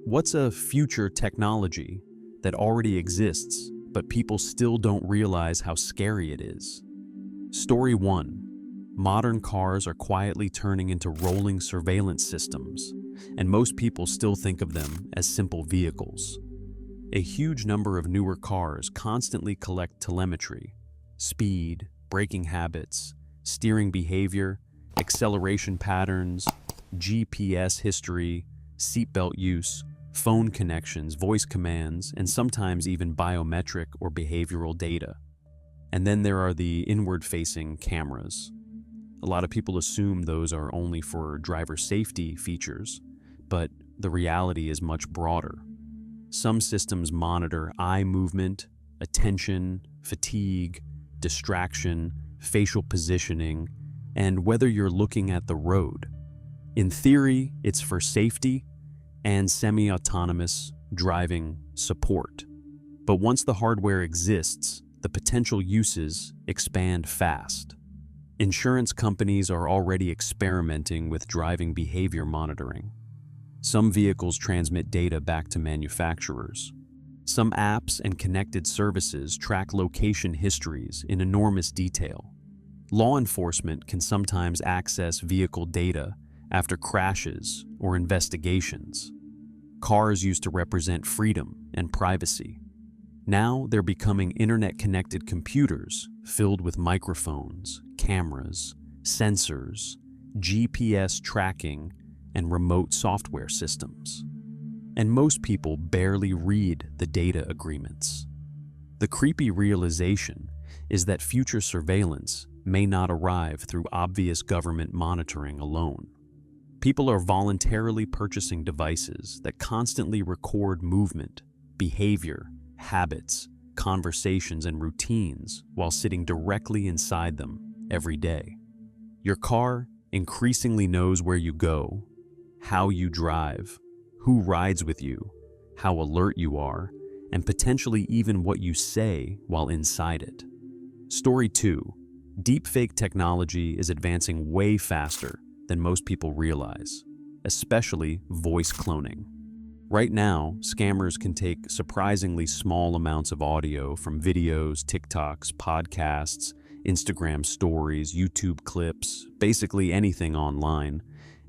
What's a future technology that already exists, but people still don't realize how scary it is? Story 1. Modern cars are quietly turning into rolling surveillance systems, and most people still think of them as simple vehicles. A huge number of newer cars constantly collect telemetry, speed, braking habits, steering behavior, acceleration patterns, GPS history, seatbelt use, phone connections, voice commands, and sometimes even biometric or behavioral data. And then there are the inward-facing cameras. A lot of people assume those are only for driver safety features, but the reality is much broader. Some systems monitor eye movement, attention, fatigue, distraction, facial positioning, and whether you're looking at the road. In theory, it's for safety and semi-autonomous driving support. But once the hardware exists, the potential uses expand fast. Insurance companies are already experimenting with driving behavior monitoring. Some vehicles transmit data back to manufacturers. Some apps and connected services track location histories in enormous detail. Law enforcement can sometimes access vehicle data after crashes or investigations. Cars used to represent freedom and privacy. Now they're becoming internet-connected computers filled with microphones, cameras, sensors, GPS tracking, and remote software systems. And most people barely read the data agreements. The creepy realization is that future surveillance may not arrive through obvious government monitoring alone. People are voluntarily purchasing devices that constantly record movement, behavior, habits, conversations, and routines while sitting directly inside them every day. Your car increasingly knows where you go, how you drive, who rides with you, how alert you are, and potentially even what you say while inside it. Story 2. Deepfake technology is advancing way faster than most people realize, especially voice cloning. Right now, scammers can take surprisingly small amounts of audio from videos, TikToks, podcasts, Instagram stories, YouTube clips, basically anything online,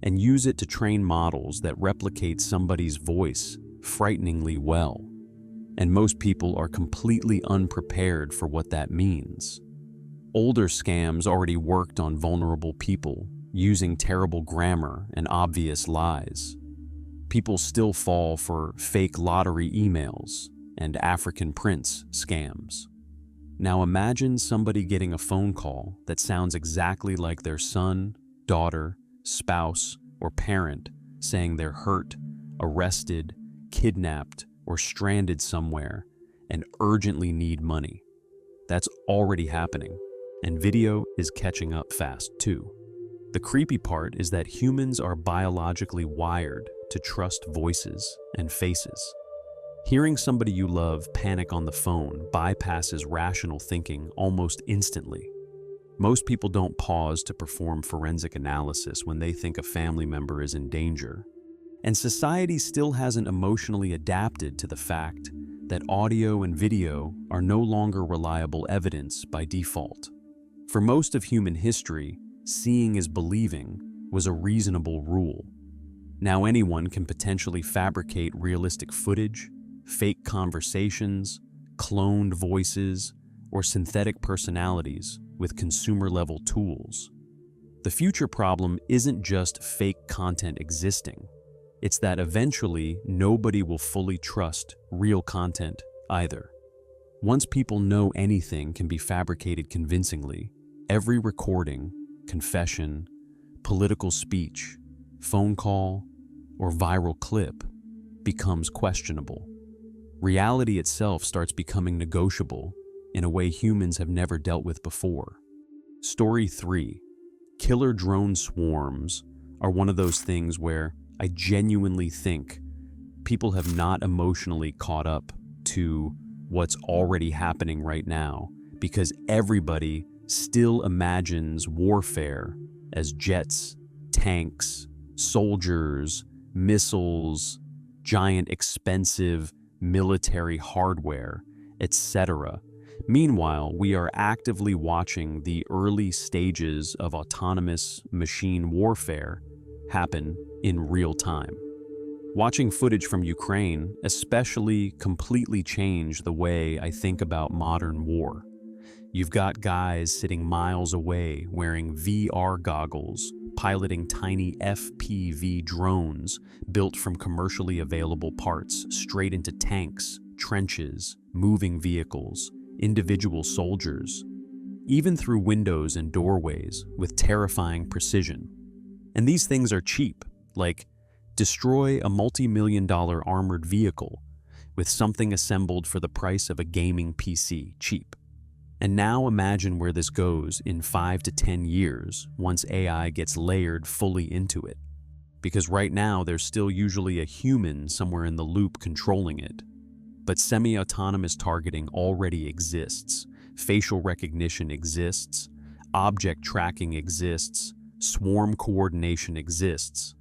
and use it to train models that replicate somebody's voice frighteningly well. And most people are completely unprepared for what that means. Older scams already worked on vulnerable people, using terrible grammar and obvious lies. People still fall for fake lottery emails and African prince scams. Now imagine somebody getting a phone call that sounds exactly like their son, daughter, spouse, or parent saying they're hurt, arrested, kidnapped, or stranded somewhere and urgently need money. That's already happening, and video is catching up fast too. The creepy part is that humans are biologically wired to trust voices and faces. Hearing somebody you love panic on the phone bypasses rational thinking almost instantly. Most people don't pause to perform forensic analysis when they think a family member is in danger. And society still hasn't emotionally adapted to the fact that audio and video are no longer reliable evidence by default. For most of human history, seeing is believing was a reasonable rule. Now anyone can potentially fabricate realistic footage, fake conversations, cloned voices, or synthetic personalities with consumer-level tools. The future problem isn't just fake content existing. It's that eventually nobody will fully trust real content either. Once people know anything can be fabricated convincingly, every recording, confession, political speech, phone call, or viral clip becomes questionable. Reality itself starts becoming negotiable in a way humans have never dealt with before. Story 3. Killer drone swarms are one of those things where I genuinely think people have not emotionally caught up to what's already happening right now, because everybody still imagines warfare as jets, tanks, soldiers, missiles, giant, expensive military hardware, etc. Meanwhile, we are actively watching the early stages of autonomous machine warfare happen in real time. Watching footage from Ukraine especially completely changed the way I think about modern war. You've got guys sitting miles away wearing VR goggles, piloting tiny FPV drones built from commercially available parts straight into tanks, trenches, moving vehicles, individual soldiers, even through windows and doorways with terrifying precision. And these things are cheap, like destroy a multi-million-dollar armored vehicle with something assembled for the price of a gaming PC, cheap. And now imagine where this goes in 5 to 10 years once AI gets layered fully into it. Because right now there's still usually a human somewhere in the loop controlling it. But semi-autonomous targeting already exists, facial recognition exists, object tracking exists, swarm coordination exists.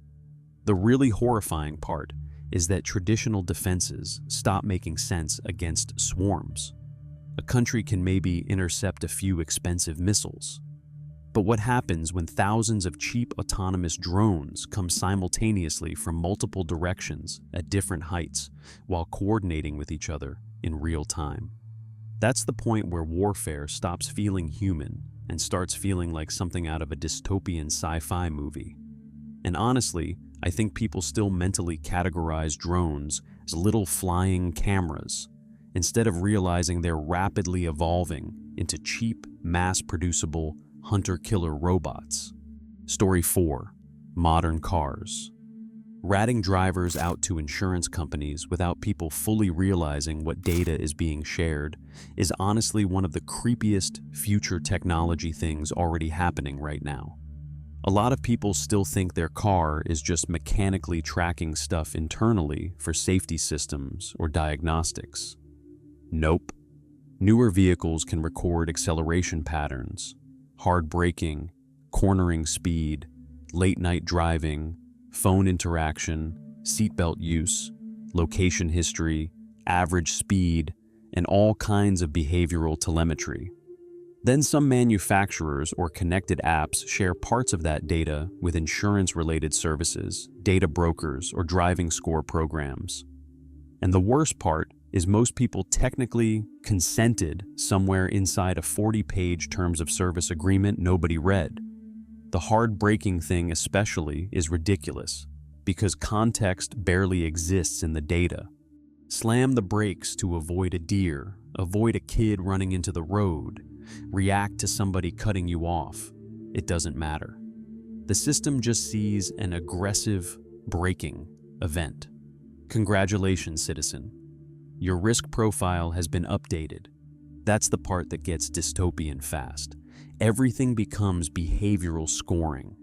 The really horrifying part is that traditional defenses stop making sense against swarms. A country can maybe intercept a few expensive missiles. But what happens when thousands of cheap autonomous drones come simultaneously from multiple directions at different heights while coordinating with each other in real time? That's the point where warfare stops feeling human and starts feeling like something out of a dystopian sci-fi movie. And honestly, I think people still mentally categorize drones as little flying cameras, instead of realizing they're rapidly evolving into cheap, mass-producible, hunter-killer robots. Story 4. Modern cars. Ratting drivers out to insurance companies without people fully realizing what data is being shared is honestly one of the creepiest future technology things already happening right now. A lot of people still think their car is just mechanically tracking stuff internally for safety systems or diagnostics. Nope. Newer vehicles can record acceleration patterns, hard braking, cornering speed, late-night driving, phone interaction, seatbelt use, location history, average speed, and all kinds of behavioral telemetry. Then some manufacturers or connected apps share parts of that data with insurance-related services, data brokers, or driving score programs. And the worst part is most people technically consented somewhere inside a 40-page terms of service agreement nobody read. The hard braking thing especially is ridiculous because context barely exists in the data. Slam the brakes to avoid a deer, avoid a kid running into the road, react to somebody cutting you off. It doesn't matter. The system just sees an aggressive braking event. Congratulations, citizen. Your risk profile has been updated. That's the part that gets dystopian fast. Everything becomes behavioral scoring.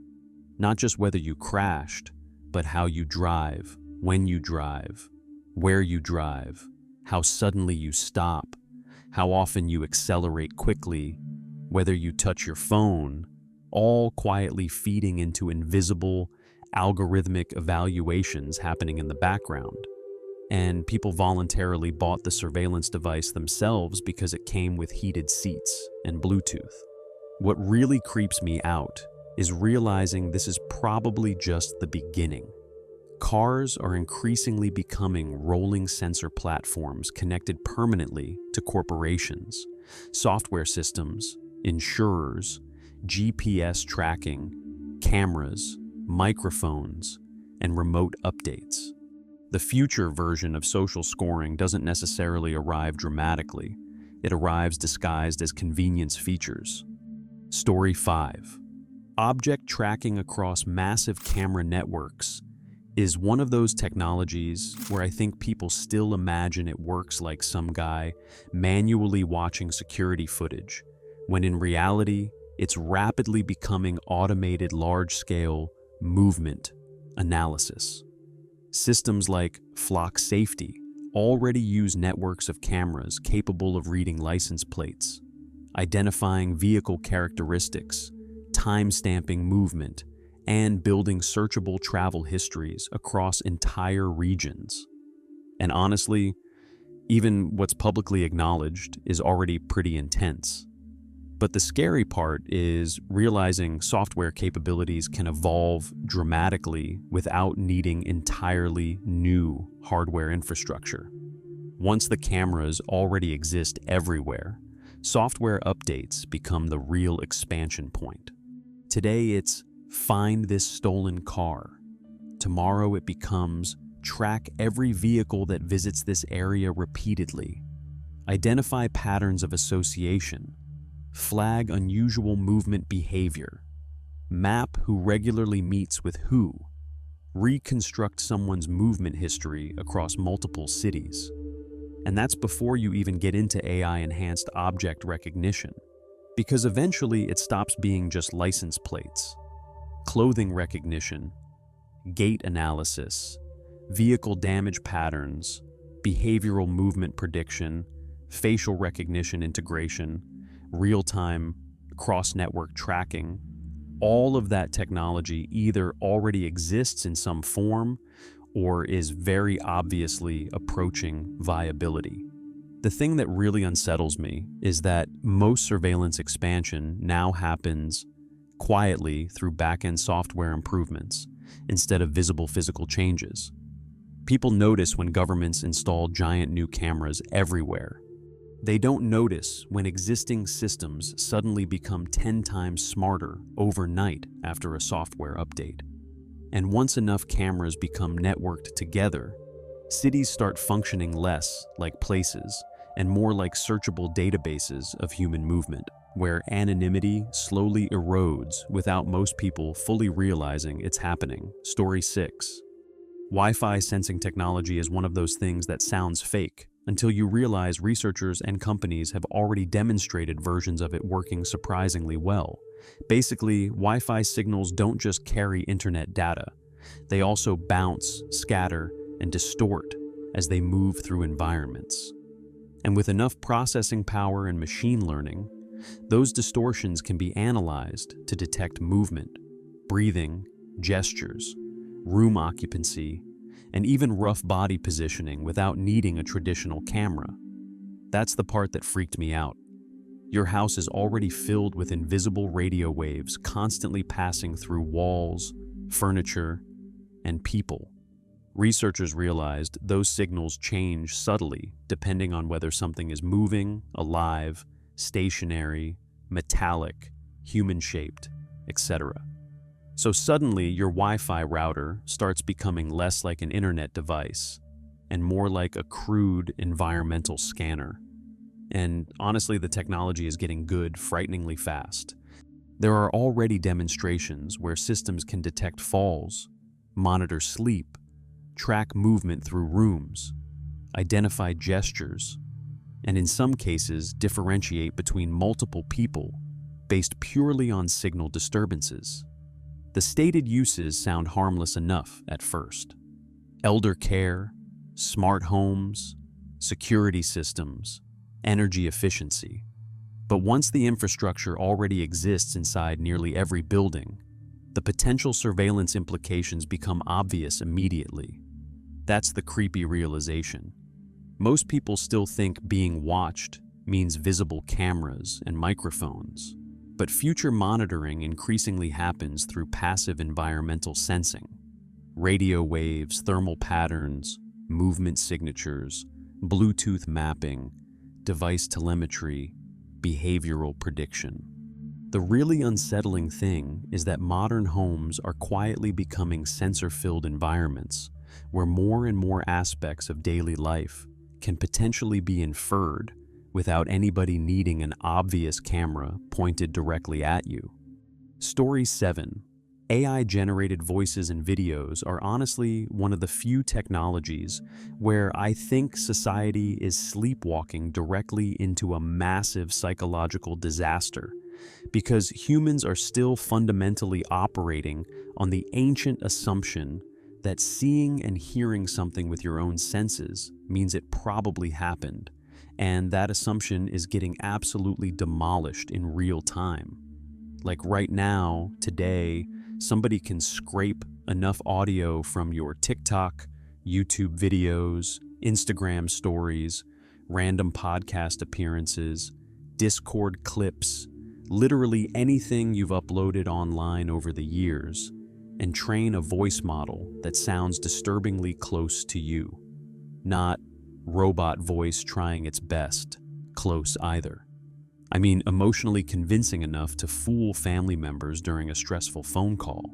Not just whether you crashed, but how you drive, when you drive, where you drive, how suddenly you stop, how often you accelerate quickly, whether you touch your phone, all quietly feeding into invisible, algorithmic evaluations happening in the background. And people voluntarily bought the surveillance device themselves because it came with heated seats and Bluetooth. What really creeps me out is realizing this is probably just the beginning. Cars are increasingly becoming rolling sensor platforms connected permanently to corporations, software systems, insurers, GPS tracking, cameras, microphones, and remote updates. The future version of social scoring doesn't necessarily arrive dramatically. It arrives disguised as convenience features. Story 5. Object tracking across massive camera networks is one of those technologies where I think people still imagine it works like some guy manually watching security footage, when in reality, it's rapidly becoming automated large-scale movement analysis. Systems like Flock Safety already use networks of cameras capable of reading license plates, identifying vehicle characteristics, time-stamping movement, and building searchable travel histories across entire regions. And honestly, even what's publicly acknowledged is already pretty intense. But the scary part is realizing software capabilities can evolve dramatically without needing entirely new hardware infrastructure. Once the cameras already exist everywhere, software updates become the real expansion point. Today it's find this stolen car. Tomorrow it becomes track every vehicle that visits this area repeatedly. Identify patterns of association. Flag unusual movement behavior. Map who regularly meets with who. Reconstruct someone's movement history across multiple cities. And that's before you even get into AI-enhanced object recognition, because eventually it stops being just license plates. Clothing recognition, gait analysis, vehicle damage patterns, behavioral movement prediction, facial recognition integration, real-time cross-network tracking. All of that technology either already exists in some form or is very obviously approaching viability. The thing that really unsettles me is that most surveillance expansion now happens quietly through back-end software improvements instead of visible physical changes. People notice when governments install giant new cameras everywhere. They don't notice when existing systems suddenly become 10 times smarter overnight after a software update. And once enough cameras become networked together, cities start functioning less like places and more like searchable databases of human movement, where anonymity slowly erodes without most people fully realizing it's happening. Story 6. Wi-Fi sensing technology is one of those things that sounds fake until you realize researchers and companies have already demonstrated versions of it working surprisingly well. Basically, Wi-Fi signals don't just carry internet data. They also bounce, scatter, and distort as they move through environments. And with enough processing power and machine learning, those distortions can be analyzed to detect movement, breathing, gestures, room occupancy, and even rough body positioning without needing a traditional camera. That's the part that freaked me out. Your house is already filled with invisible radio waves constantly passing through walls, furniture, and people. Researchers realized those signals change subtly depending on whether something is moving, alive, stationary, metallic, human-shaped, etc. So suddenly your Wi-Fi router starts becoming less like an internet device and more like a crude environmental scanner. And honestly, the technology is getting good frighteningly fast. There are already demonstrations where systems can detect falls, monitor sleep, track movement through rooms, identify gestures, and in some cases differentiate between multiple people based purely on signal disturbances. The stated uses sound harmless enough at first. Elder care, smart homes, security systems, energy efficiency. But once the infrastructure already exists inside nearly every building, the potential surveillance implications become obvious immediately. That's the creepy realization. Most people still think being watched means visible cameras and microphones, but future monitoring increasingly happens through passive environmental sensing. Radio waves, thermal patterns, movement signatures, Bluetooth mapping, device telemetry, behavioral prediction. The really unsettling thing is that modern homes are quietly becoming sensor-filled environments where more and more aspects of daily life can potentially be inferred without anybody needing an obvious camera pointed directly at you. Story 7. AI-generated voices and videos are honestly one of the few technologies where I think society is sleepwalking directly into a massive psychological disaster, because humans are still fundamentally operating on the ancient assumption that seeing and hearing something with your own senses means it probably happened, and that assumption is getting absolutely demolished in real time. Like right now, today, somebody can scrape enough audio from your TikTok, YouTube videos, Instagram stories, random podcast appearances, Discord clips, literally anything you've uploaded online over the years, and train a voice model that sounds disturbingly close to you. Not robot voice trying its best, close either. I mean, emotionally convincing enough to fool family members during a stressful phone call.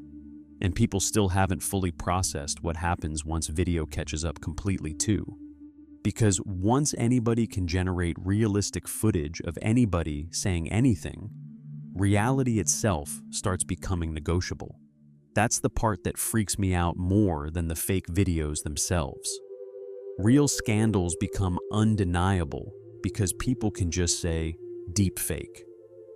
And people still haven't fully processed what happens once video catches up completely too. Because once anybody can generate realistic footage of anybody saying anything, reality itself starts becoming negotiable. That's the part that freaks me out more than the fake videos themselves. Real scandals become undeniable because people can just say, deep fake.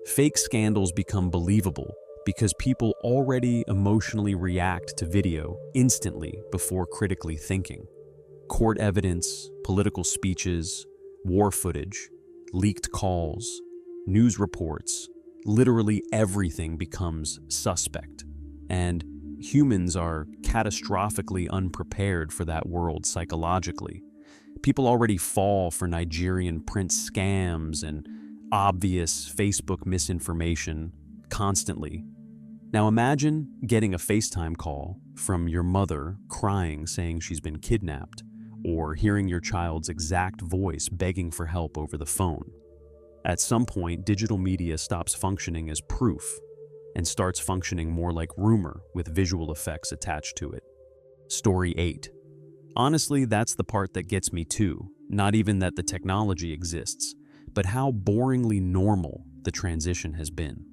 Fake scandals become believable because people already emotionally react to video instantly before critically thinking. Court evidence, political speeches, war footage, leaked calls, news reports, literally everything becomes suspect. And humans are catastrophically unprepared for that world psychologically. People already fall for Nigerian prince scams and obvious Facebook misinformation constantly. Now imagine getting a FaceTime call from your mother crying saying she's been kidnapped, or hearing your child's exact voice begging for help over the phone. At some point, digital media stops functioning as proof and starts functioning more like rumor with visual effects attached to it. Story 8. Honestly, that's the part that gets me too. Not even that the technology exists, but how boringly normal the transition has been.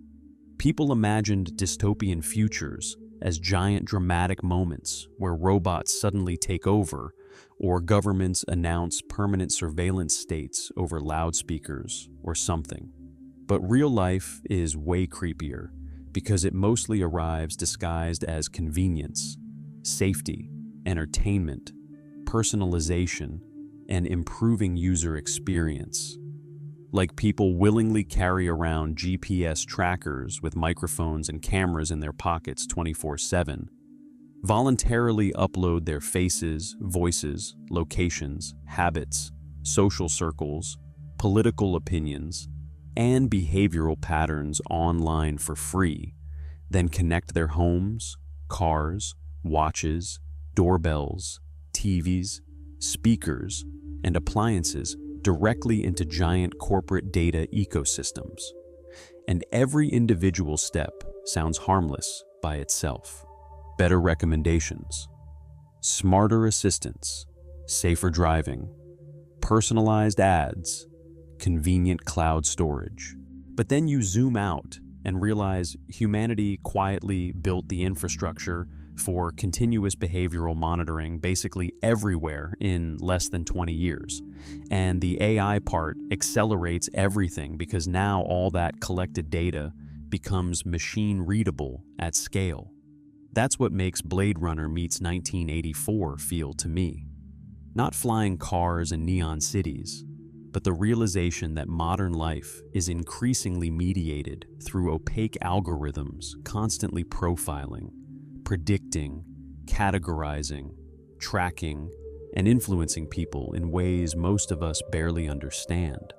People imagined dystopian futures as giant dramatic moments where robots suddenly take over or governments announce permanent surveillance states over loudspeakers or something. But real life is way creepier because it mostly arrives disguised as convenience, safety, entertainment, personalization, and improving user experience. Like people willingly carry around GPS trackers with microphones and cameras in their pockets 24/7, voluntarily upload their faces, voices, locations, habits, social circles, political opinions, and behavioral patterns online for free, then connect their homes, cars, watches, doorbells, TVs, speakers, and appliances directly into giant corporate data ecosystems. And every individual step sounds harmless by itself. Better recommendations, smarter assistance, safer driving, personalized ads, convenient cloud storage. But then you zoom out and realize humanity quietly built the infrastructure for continuous behavioral monitoring basically everywhere in less than 20 years. And the AI part accelerates everything because now all that collected data becomes machine readable at scale. That's what makes Blade Runner meets 1984 feel to me. Not flying cars and neon cities, but the realization that modern life is increasingly mediated through opaque algorithms constantly profiling, predicting, categorizing, tracking, and influencing people in ways most of us barely understand.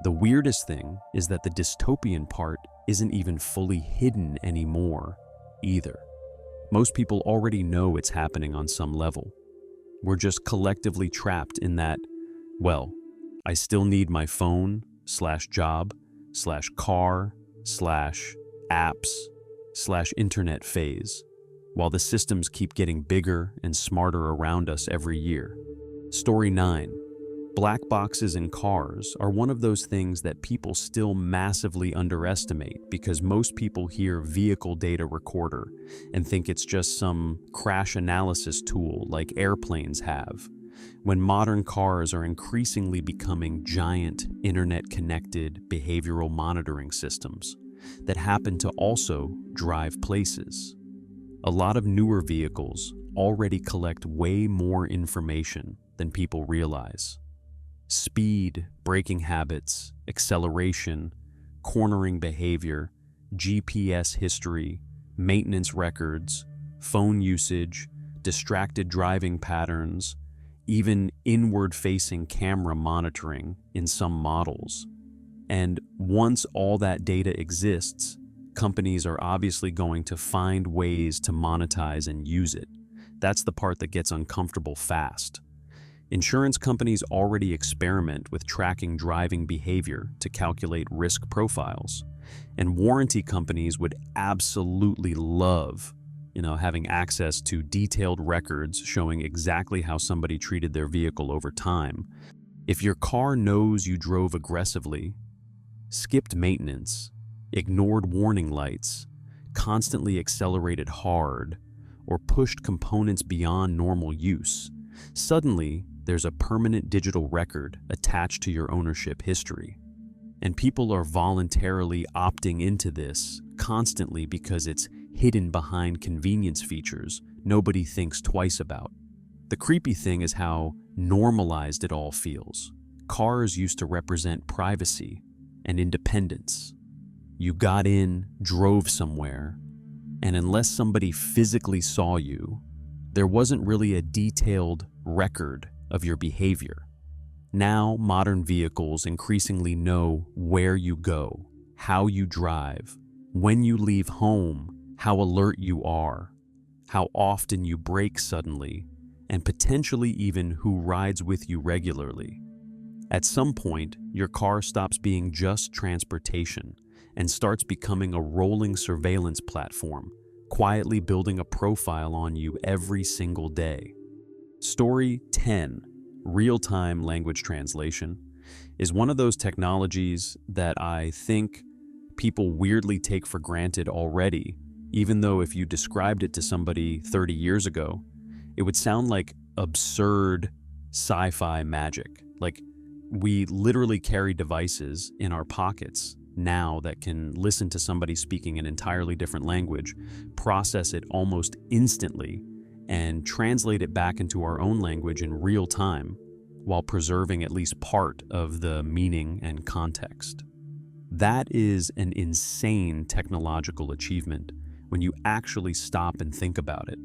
The weirdest thing is that the dystopian part isn't even fully hidden anymore, either. Most people already know it's happening on some level. We're just collectively trapped in that, well, I still need my phone, /job, /car, /apps, /internet phase, while the systems keep getting bigger and smarter around us every year. Story 9. Black boxes in cars are one of those things that people still massively underestimate because most people hear vehicle data recorder and think it's just some crash analysis tool like airplanes have, when modern cars are increasingly becoming giant internet-connected behavioral monitoring systems that happen to also drive places. A lot of newer vehicles already collect way more information than people realize. Speed, braking habits, acceleration, cornering behavior, GPS history, maintenance records, phone usage, distracted driving patterns, even inward-facing camera monitoring in some models. And once all that data exists, companies are obviously going to find ways to monetize and use it. That's the part that gets uncomfortable fast. Insurance companies already experiment with tracking driving behavior to calculate risk profiles. And warranty companies would absolutely love, having access to detailed records showing exactly how somebody treated their vehicle over time. If your car knows you drove aggressively, skipped maintenance, ignored warning lights, constantly accelerated hard, or pushed components beyond normal use, suddenly there's a permanent digital record attached to your ownership history. And people are voluntarily opting into this constantly because it's hidden behind convenience features nobody thinks twice about. The creepy thing is how normalized it all feels. Cars used to represent privacy and independence. You got in, drove somewhere, and unless somebody physically saw you, there wasn't really a detailed record of your behavior. Now, modern vehicles increasingly know where you go, how you drive, when you leave home, how alert you are, how often you brake suddenly, and potentially even who rides with you regularly. At some point, your car stops being just transportation and starts becoming a rolling surveillance platform, quietly building a profile on you every single day. Story 10, real-time language translation, is one of those technologies that I think people weirdly take for granted already, even though if you described it to somebody 30 years ago, it would sound like absurd sci-fi magic. Like, we literally carry devices in our pockets now that can listen to somebody speaking an entirely different language, process it almost instantly, and translate it back into our own language in real time, while preserving at least part of the meaning and context. That is an insane technological achievement when you actually stop and think about it.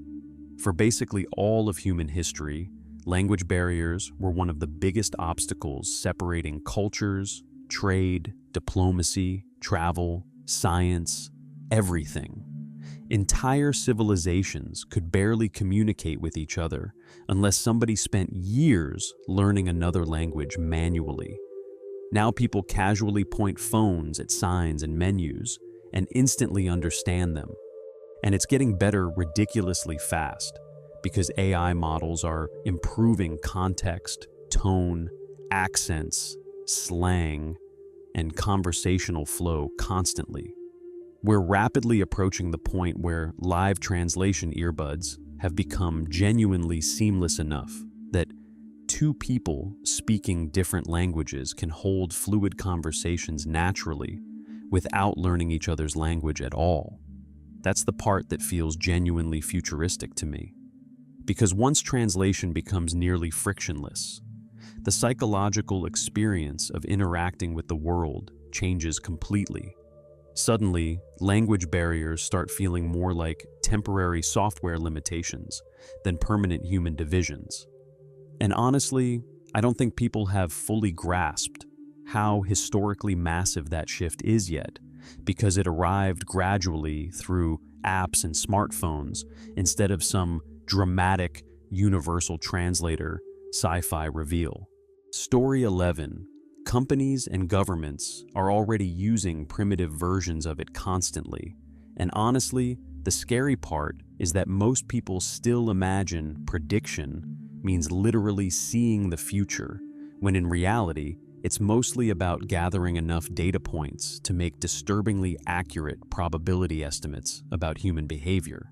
For basically all of human history, language barriers were one of the biggest obstacles separating cultures, trade, diplomacy, travel, science, everything. Entire civilizations could barely communicate with each other unless somebody spent years learning another language manually. Now people casually point phones at signs and menus and instantly understand them. And it's getting better ridiculously fast because AI models are improving context, tone, accents, slang, and conversational flow constantly. We're rapidly approaching the point where live translation earbuds have become genuinely seamless enough that two people speaking different languages can hold fluid conversations naturally without learning each other's language at all. That's the part that feels genuinely futuristic to me. Because once translation becomes nearly frictionless, the psychological experience of interacting with the world changes completely. Suddenly, language barriers start feeling more like temporary software limitations than permanent human divisions. And honestly, I don't think people have fully grasped how historically massive that shift is yet, because it arrived gradually through apps and smartphones instead of some dramatic universal translator sci-fi reveal. Story 11. Companies and governments are already using primitive versions of it constantly. And honestly, the scary part is that most people still imagine prediction means literally seeing the future, when in reality, it's mostly about gathering enough data points to make disturbingly accurate probability estimates about human behavior.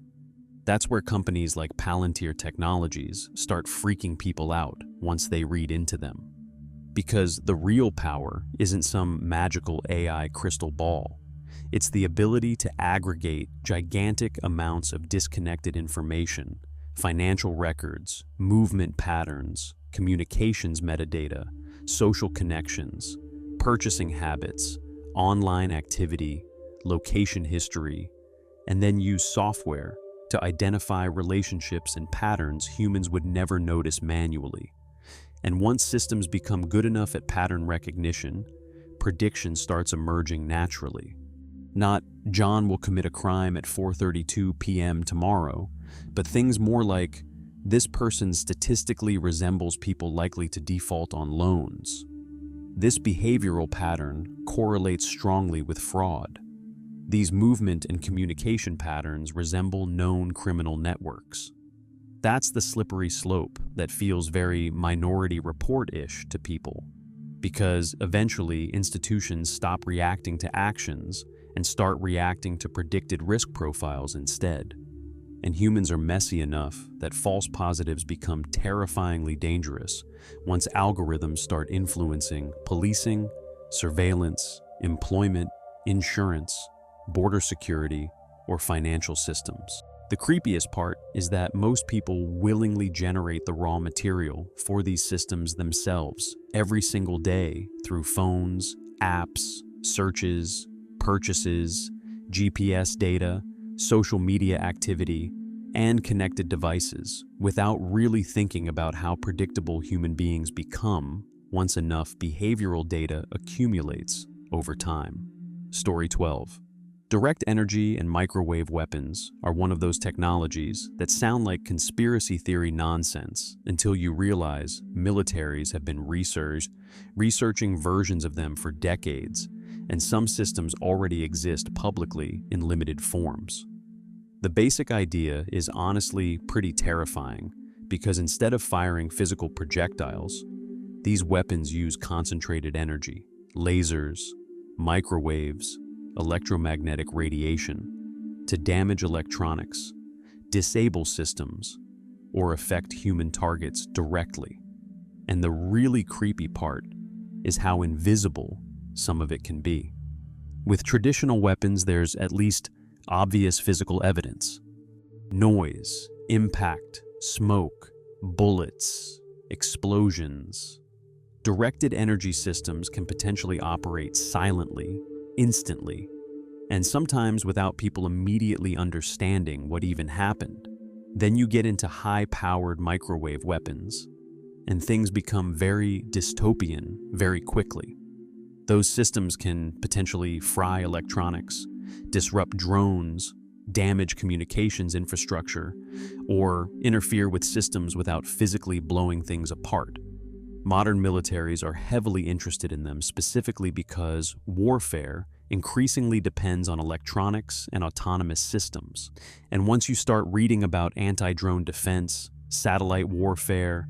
That's where companies like Palantir Technologies start freaking people out once they read into them. Because the real power isn't some magical AI crystal ball. It's the ability to aggregate gigantic amounts of disconnected information, financial records, movement patterns, communications metadata, social connections, purchasing habits, online activity, location history, and then use software to identify relationships and patterns humans would never notice manually. And once systems become good enough at pattern recognition, prediction starts emerging naturally. Not, John will commit a crime at 4:32 p.m. tomorrow, but things more like, this person statistically resembles people likely to default on loans. This behavioral pattern correlates strongly with fraud. These movement and communication patterns resemble known criminal networks. That's the slippery slope that feels very Minority Report-ish to people, because eventually institutions stop reacting to actions and start reacting to predicted risk profiles instead. And humans are messy enough that false positives become terrifyingly dangerous once algorithms start influencing policing, surveillance, employment, insurance, border security, or financial systems. The creepiest part is that most people willingly generate the raw material for these systems themselves every single day through phones, apps, searches, purchases, GPS data, social media activity, and connected devices, without really thinking about how predictable human beings become once enough behavioral data accumulates over time. Story 12. Direct energy and microwave weapons are one of those technologies that sound like conspiracy theory nonsense until you realize militaries have been researching versions of them for decades, and some systems already exist publicly in limited forms. The basic idea is honestly pretty terrifying because instead of firing physical projectiles, these weapons use concentrated energy, lasers, microwaves, electromagnetic radiation to damage electronics, disable systems, or affect human targets directly. And the really creepy part is how invisible some of it can be. With traditional weapons, there's at least obvious physical evidence. Noise, impact, smoke, bullets, explosions. Directed energy systems can potentially operate silently, instantly, and sometimes without people immediately understanding what even happened. Then you get into high-powered microwave weapons, and things become very dystopian very quickly. Those systems can potentially fry electronics, disrupt drones, damage communications infrastructure, or interfere with systems without physically blowing things apart. Modern militaries are heavily interested in them specifically because warfare increasingly depends on electronics and autonomous systems. And once you start reading about anti-drone defense, satellite warfare,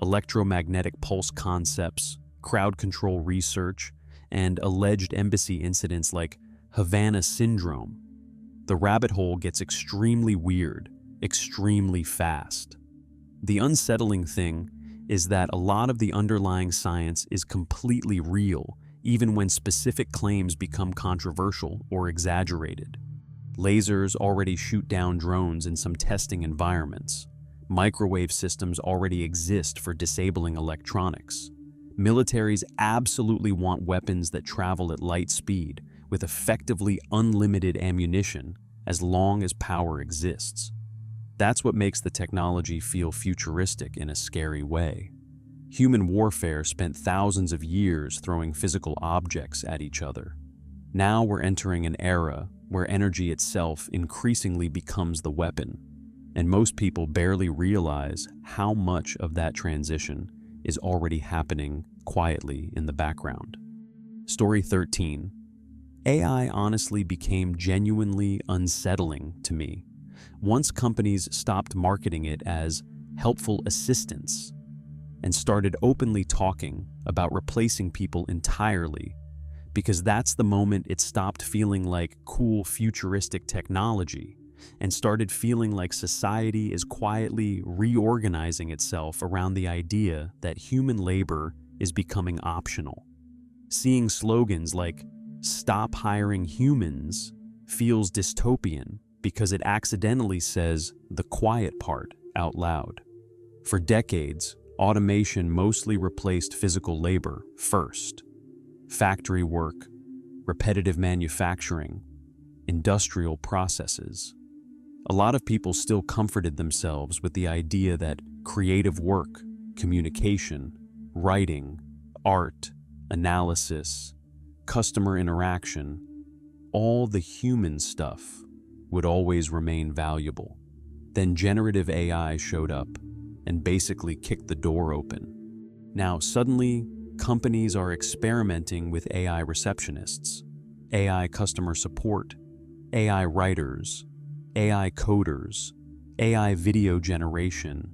electromagnetic pulse concepts, crowd control research, and alleged embassy incidents like Havana Syndrome, the rabbit hole gets extremely weird, extremely fast. The unsettling thing is that a lot of the underlying science is completely real, even when specific claims become controversial or exaggerated. Lasers already shoot down drones in some testing environments. Microwave systems already exist for disabling electronics. Militaries absolutely want weapons that travel at light speed, with effectively unlimited ammunition as long as power exists. That's what makes the technology feel futuristic in a scary way. Human warfare spent thousands of years throwing physical objects at each other. Now we're entering an era where energy itself increasingly becomes the weapon, and most people barely realize how much of that transition is already happening quietly in the background. Story 13. AI honestly became genuinely unsettling to me once companies stopped marketing it as helpful assistance and started openly talking about replacing people entirely, because that's the moment it stopped feeling like cool futuristic technology and started feeling like society is quietly reorganizing itself around the idea that human labor is becoming optional. Seeing slogans like "Stop hiring humans" feels dystopian because it accidentally says the quiet part out loud. For decades, automation mostly replaced physical labor first. Factory work, repetitive manufacturing, industrial processes. A lot of people still comforted themselves with the idea that creative work, communication, writing, art, analysis, customer interaction, all the human stuff would always remain valuable. Then generative AI showed up and basically kicked the door open. Now, suddenly, companies are experimenting with AI receptionists, AI customer support, AI writers, AI coders, AI video generation,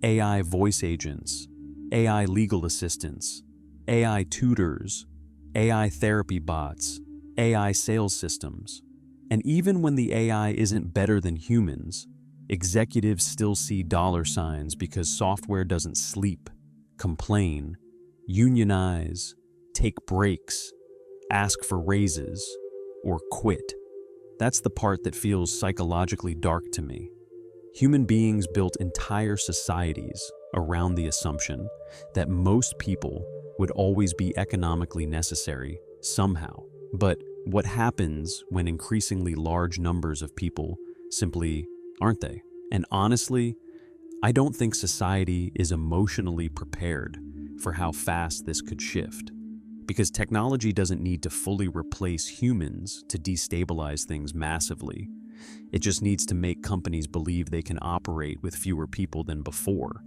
AI voice agents, AI legal assistants, AI tutors, AI therapy bots, AI sales systems. And even when the AI isn't better than humans, executives still see dollar signs because software doesn't sleep, complain, unionize, take breaks, ask for raises, or quit. That's the part that feels psychologically dark to me. Human beings built entire societies around the assumption that most people would always be economically necessary somehow. But what happens when increasingly large numbers of people simply aren't they? And honestly, I don't think society is emotionally prepared for how fast this could shift. Because technology doesn't need to fully replace humans to destabilize things massively. It just needs to make companies believe they can operate with fewer people than before.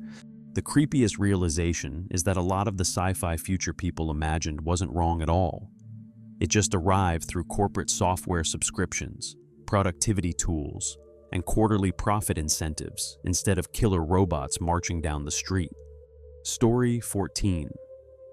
The creepiest realization is that a lot of the sci-fi future people imagined wasn't wrong at all. It just arrived through corporate software subscriptions, productivity tools, and quarterly profit incentives instead of killer robots marching down the street. Story 14.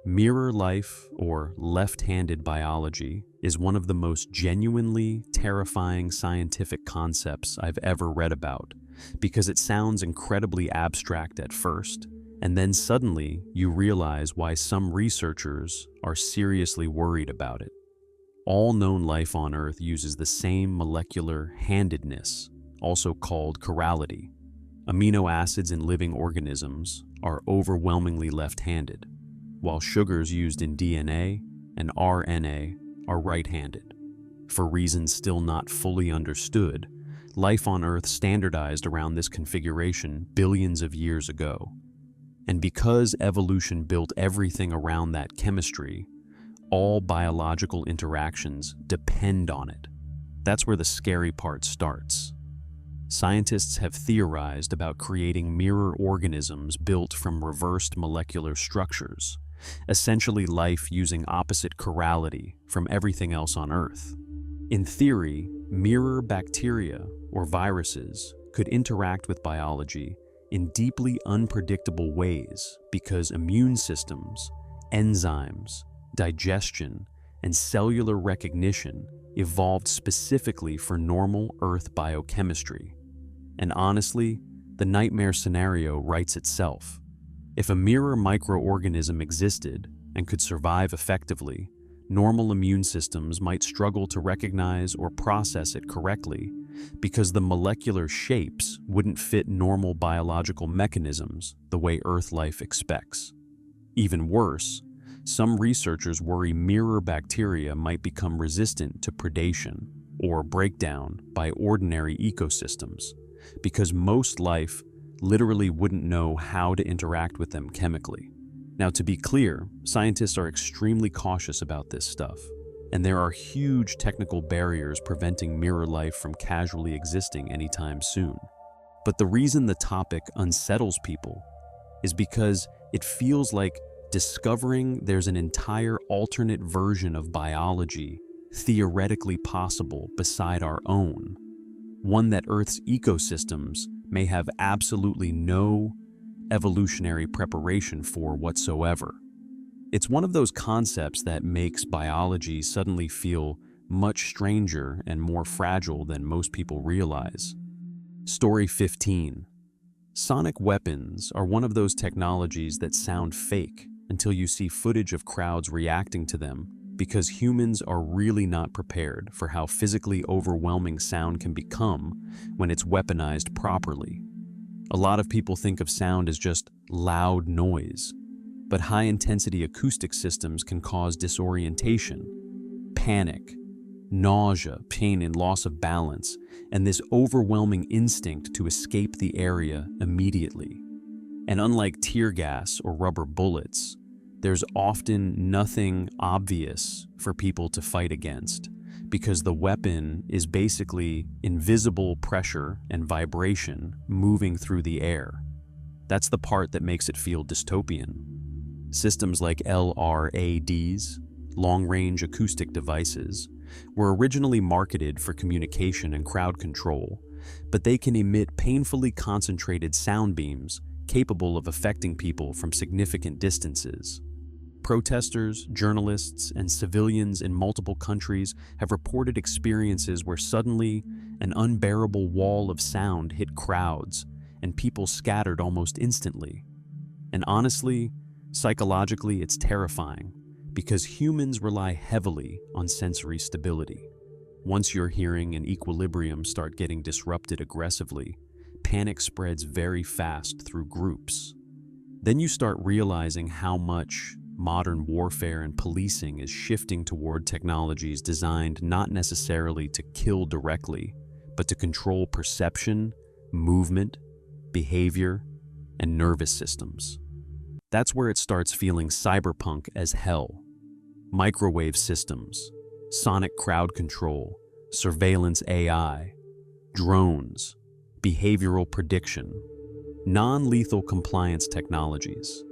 Mirror life, or left-handed biology, is one of the most genuinely terrifying scientific concepts I've ever read about, because it sounds incredibly abstract at first, and then suddenly you realize why some researchers are seriously worried about it. All known life on Earth uses the same molecular handedness, also called chirality. Amino acids in living organisms are overwhelmingly left-handed, while sugars used in DNA and RNA are right-handed. For reasons still not fully understood, life on Earth standardized around this configuration billions of years ago. And because evolution built everything around that chemistry, all biological interactions depend on it. That's where the scary part starts. Scientists have theorized about creating mirror organisms built from reversed molecular structures, essentially life using opposite chirality from everything else on Earth. In theory, mirror bacteria or viruses could interact with biology in deeply unpredictable ways because immune systems, enzymes, digestion, and cellular recognition evolved specifically for normal Earth biochemistry. And honestly, the nightmare scenario writes itself. If a mirror microorganism existed and could survive effectively, normal immune systems might struggle to recognize or process it correctly because the molecular shapes wouldn't fit normal biological mechanisms the way Earth life expects. Even worse, some researchers worry mirror bacteria might become resistant to predation or breakdown by ordinary ecosystems, because most life literally wouldn't know how to interact with them chemically. Now, to be clear, scientists are extremely cautious about this stuff, and there are huge technical barriers preventing mirror life from casually existing anytime soon. But the reason the topic unsettles people is because it feels like discovering there's an entire alternate version of biology theoretically possible beside our own, one that Earth's ecosystems may have absolutely no evolutionary preparation for whatsoever. It's one of those concepts that makes biology suddenly feel much stranger and more fragile than most people realize. Story 15. Sonic weapons are one of those technologies that sound fake until you see footage of crowds reacting to them, because humans are really not prepared for how physically overwhelming sound can become when it's weaponized properly. A lot of people think of sound as just loud noise, but high-intensity acoustic systems can cause disorientation, panic, nausea, pain, and loss of balance, and this overwhelming instinct to escape the area immediately. And unlike tear gas or rubber bullets, there's often nothing obvious for people to fight against, because the weapon is basically invisible pressure and vibration moving through the air. That's the part that makes it feel dystopian. Systems like LRADs, long-range acoustic devices, were originally marketed for communication and crowd control, but they can emit painfully concentrated sound beams capable of affecting people from significant distances. Protesters, journalists, and civilians in multiple countries have reported experiences where suddenly an unbearable wall of sound hit crowds and people scattered almost instantly. And honestly, psychologically, it's terrifying because humans rely heavily on sensory stability. Once your hearing and equilibrium start getting disrupted aggressively, panic spreads very fast through groups. Then you start realizing how much modern warfare and policing is shifting toward technologies designed not necessarily to kill directly, but to control perception, movement, behavior, and nervous systems. That's where it starts feeling cyberpunk as hell. Microwave systems, sonic crowd control, surveillance AI, drones, behavioral prediction, non-lethal compliance technologies.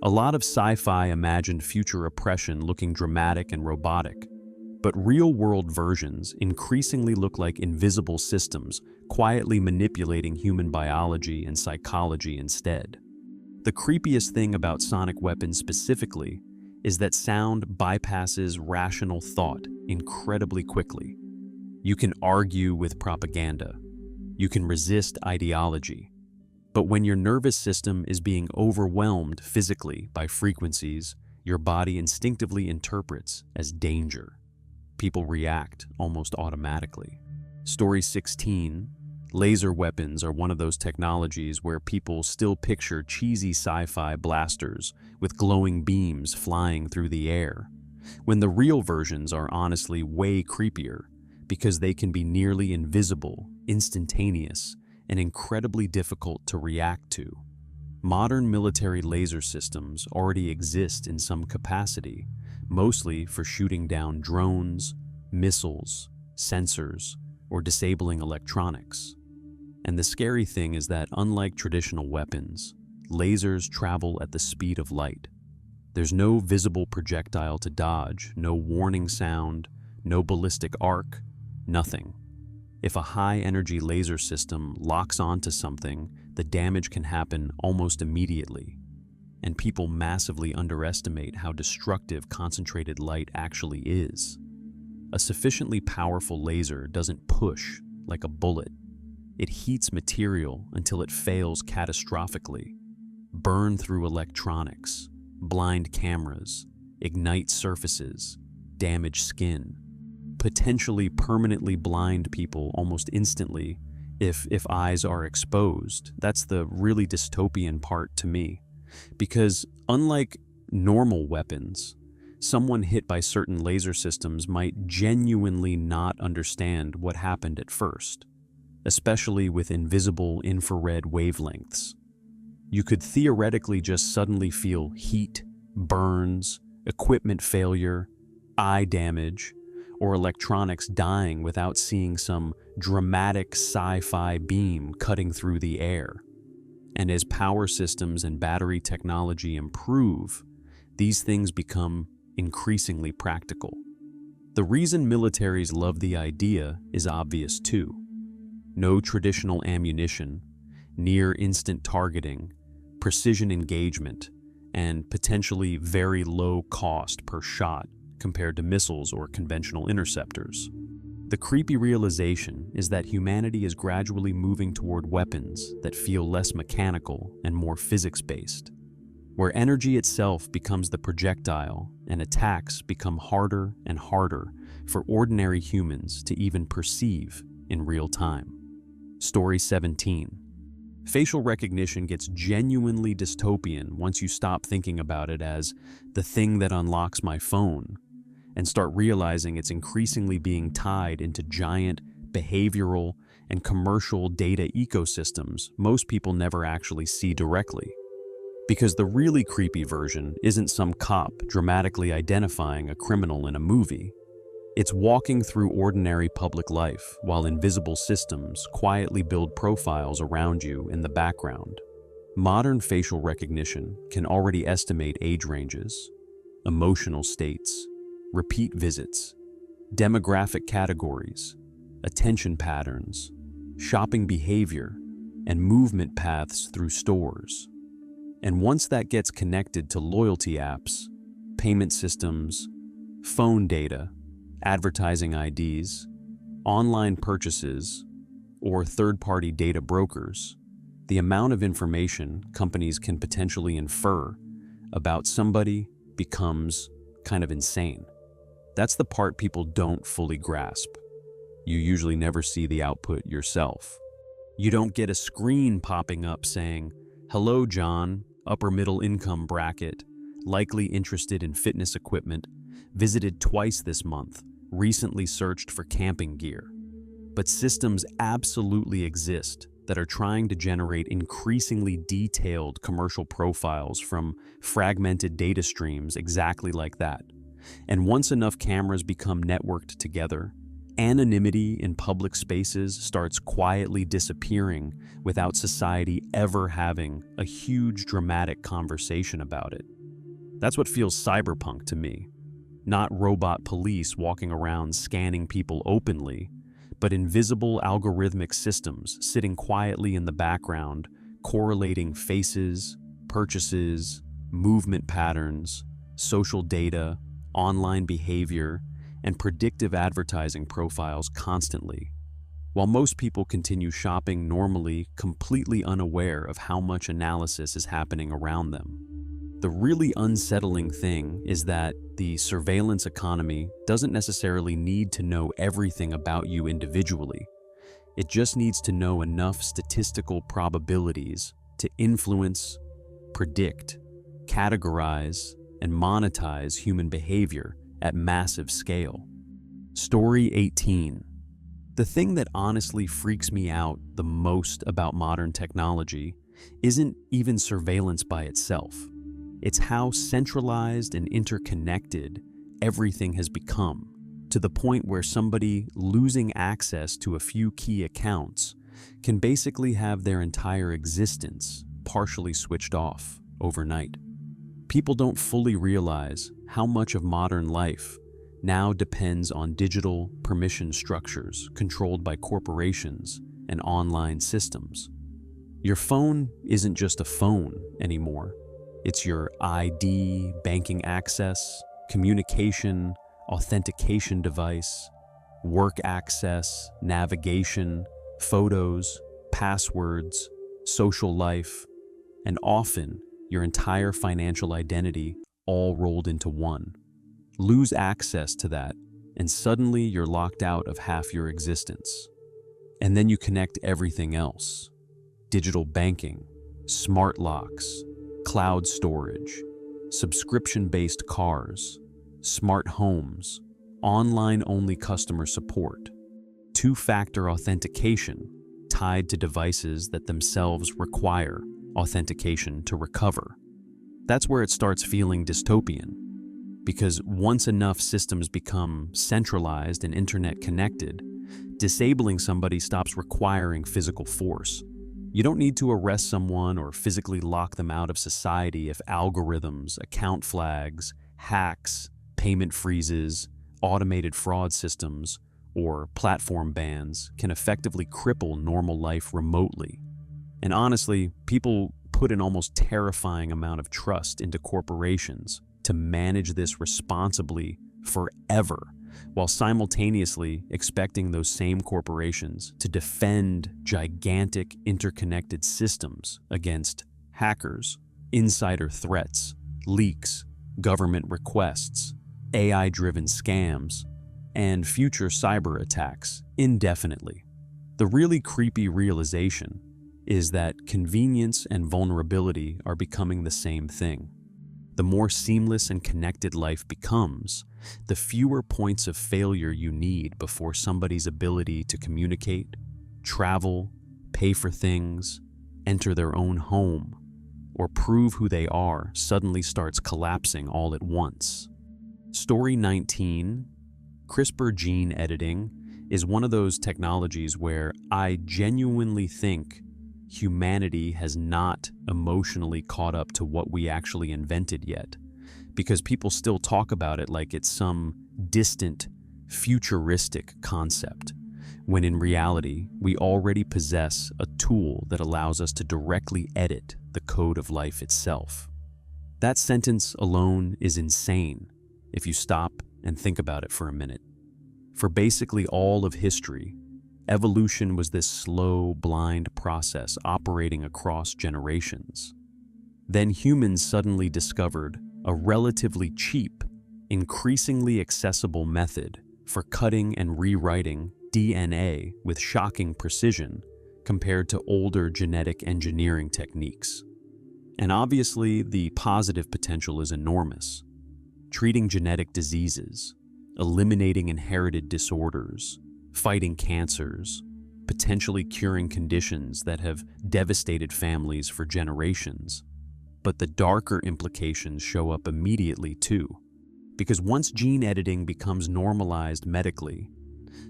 A lot of sci-fi imagined future oppression looking dramatic and robotic, but real-world versions increasingly look like invisible systems quietly manipulating human biology and psychology instead. The creepiest thing about sonic weapons specifically is that sound bypasses rational thought incredibly quickly. You can argue with propaganda. You can resist ideology. But when your nervous system is being overwhelmed physically by frequencies your body instinctively interprets as danger, people react almost automatically. Story 16. Laser weapons are one of those technologies where people still picture cheesy sci-fi blasters with glowing beams flying through the air, when the real versions are honestly way creepier because they can be nearly invisible, instantaneous, and incredibly difficult to react to. Modern military laser systems already exist in some capacity, mostly for shooting down drones, missiles, sensors, or disabling electronics. And the scary thing is that unlike traditional weapons, lasers travel at the speed of light. There's no visible projectile to dodge, no warning sound, no ballistic arc, nothing. If a high-energy laser system locks onto something, the damage can happen almost immediately. And people massively underestimate how destructive concentrated light actually is. A sufficiently powerful laser doesn't push like a bullet. It heats material until it fails catastrophically, burn through electronics, blind cameras, ignite surfaces, damage skin, potentially permanently blind people almost instantly if eyes are exposed. That's the really dystopian part to me. Because unlike normal weapons, someone hit by certain laser systems might genuinely not understand what happened at first, especially with invisible infrared wavelengths. You could theoretically just suddenly feel heat, burns, equipment failure, eye damage, or electronics dying without seeing some dramatic sci-fi beam cutting through the air. And as power systems and battery technology improve, these things become increasingly practical. The reason militaries love the idea is obvious too. No traditional ammunition, near instant targeting, precision engagement, and potentially very low cost per shot compared to missiles or conventional interceptors. The creepy realization is that humanity is gradually moving toward weapons that feel less mechanical and more physics-based, where energy itself becomes the projectile and attacks become harder and harder for ordinary humans to even perceive in real time. Story 17. Facial recognition gets genuinely dystopian once you stop thinking about it as the thing that unlocks my phone and start realizing it's increasingly being tied into giant behavioral and commercial data ecosystems most people never actually see directly. Because the really creepy version isn't some cop dramatically identifying a criminal in a movie. It's walking through ordinary public life while invisible systems quietly build profiles around you in the background. Modern facial recognition can already estimate age ranges, emotional states, repeat visits, demographic categories, attention patterns, shopping behavior, and movement paths through stores. And once that gets connected to loyalty apps, payment systems, phone data, advertising IDs, online purchases, or third-party data brokers, the amount of information companies can potentially infer about somebody becomes kind of insane. That's the part people don't fully grasp. You usually never see the output yourself. You don't get a screen popping up saying, "Hello, John, upper middle income bracket, likely interested in fitness equipment, visited twice this month, recently searched for camping gear." But systems absolutely exist that are trying to generate increasingly detailed commercial profiles from fragmented data streams exactly like that. And once enough cameras become networked together, anonymity in public spaces starts quietly disappearing without society ever having a huge dramatic conversation about it. That's what feels cyberpunk to me. Not robot police walking around scanning people openly, but invisible algorithmic systems sitting quietly in the background, correlating faces, purchases, movement patterns, social data, online behavior, and predictive advertising profiles constantly. While most people continue shopping normally, completely unaware of how much analysis is happening around them. The really unsettling thing is that the surveillance economy doesn't necessarily need to know everything about you individually. It just needs to know enough statistical probabilities to influence, predict, categorize, and monetize human behavior at massive scale. Story 18. The thing that honestly freaks me out the most about modern technology isn't even surveillance by itself. It's how centralized and interconnected everything has become, to the point where somebody losing access to a few key accounts can basically have their entire existence partially switched off overnight. People don't fully realize how much of modern life now depends on digital permission structures controlled by corporations and online systems. Your phone isn't just a phone anymore. It's your ID, banking access, communication, authentication device, work access, navigation, photos, passwords, social life, and often your entire financial identity all rolled into one. Lose access to that, and suddenly you're locked out of half your existence. And then you connect everything else: digital banking, smart locks, cloud storage, subscription-based cars, smart homes, online-only customer support, two-factor authentication tied to devices that themselves require authentication to recover. That's where it starts feeling dystopian, because once enough systems become centralized and internet connected, disabling somebody stops requiring physical force. You don't need to arrest someone or physically lock them out of society if algorithms, account flags, hacks, payment freezes, automated fraud systems, or platform bans can effectively cripple normal life remotely. And honestly, people put an almost terrifying amount of trust into corporations to manage this responsibly forever, while simultaneously expecting those same corporations to defend gigantic interconnected systems against hackers, insider threats, leaks, government requests, AI-driven scams, and future cyber attacks indefinitely. The really creepy realization is that convenience and vulnerability are becoming the same thing. The more seamless and connected life becomes, the fewer points of failure you need before somebody's ability to communicate, travel, pay for things, enter their own home, or prove who they are suddenly starts collapsing all at once. Story 19, CRISPR gene editing, is one of those technologies where I genuinely think humanity has not emotionally caught up to what we actually invented yet, because people still talk about it like it's some distant, futuristic concept, when in reality, we already possess a tool that allows us to directly edit the code of life itself. That sentence alone is insane if you stop and think about it for a minute. For basically all of history, evolution was this slow, blind process operating across generations. Then humans suddenly discovered a relatively cheap, increasingly accessible method for cutting and rewriting DNA with shocking precision compared to older genetic engineering techniques. And obviously, the positive potential is enormous. Treating genetic diseases, eliminating inherited disorders, fighting cancers, potentially curing conditions that have devastated families for generations. But the darker implications show up immediately too, because once gene editing becomes normalized medically,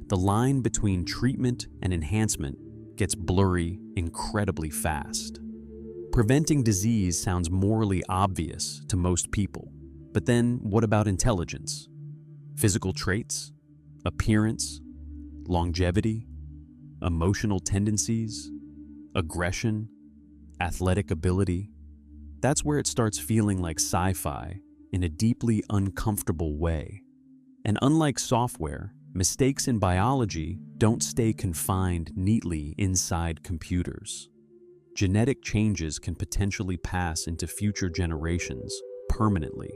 the line between treatment and enhancement gets blurry incredibly fast. Preventing disease sounds morally obvious to most people, but then what about intelligence? Physical traits? Appearance? Longevity? Emotional tendencies? Aggression? Athletic ability? That's where it starts feeling like sci-fi in a deeply uncomfortable way. And unlike software, mistakes in biology don't stay confined neatly inside computers. Genetic changes can potentially pass into future generations permanently.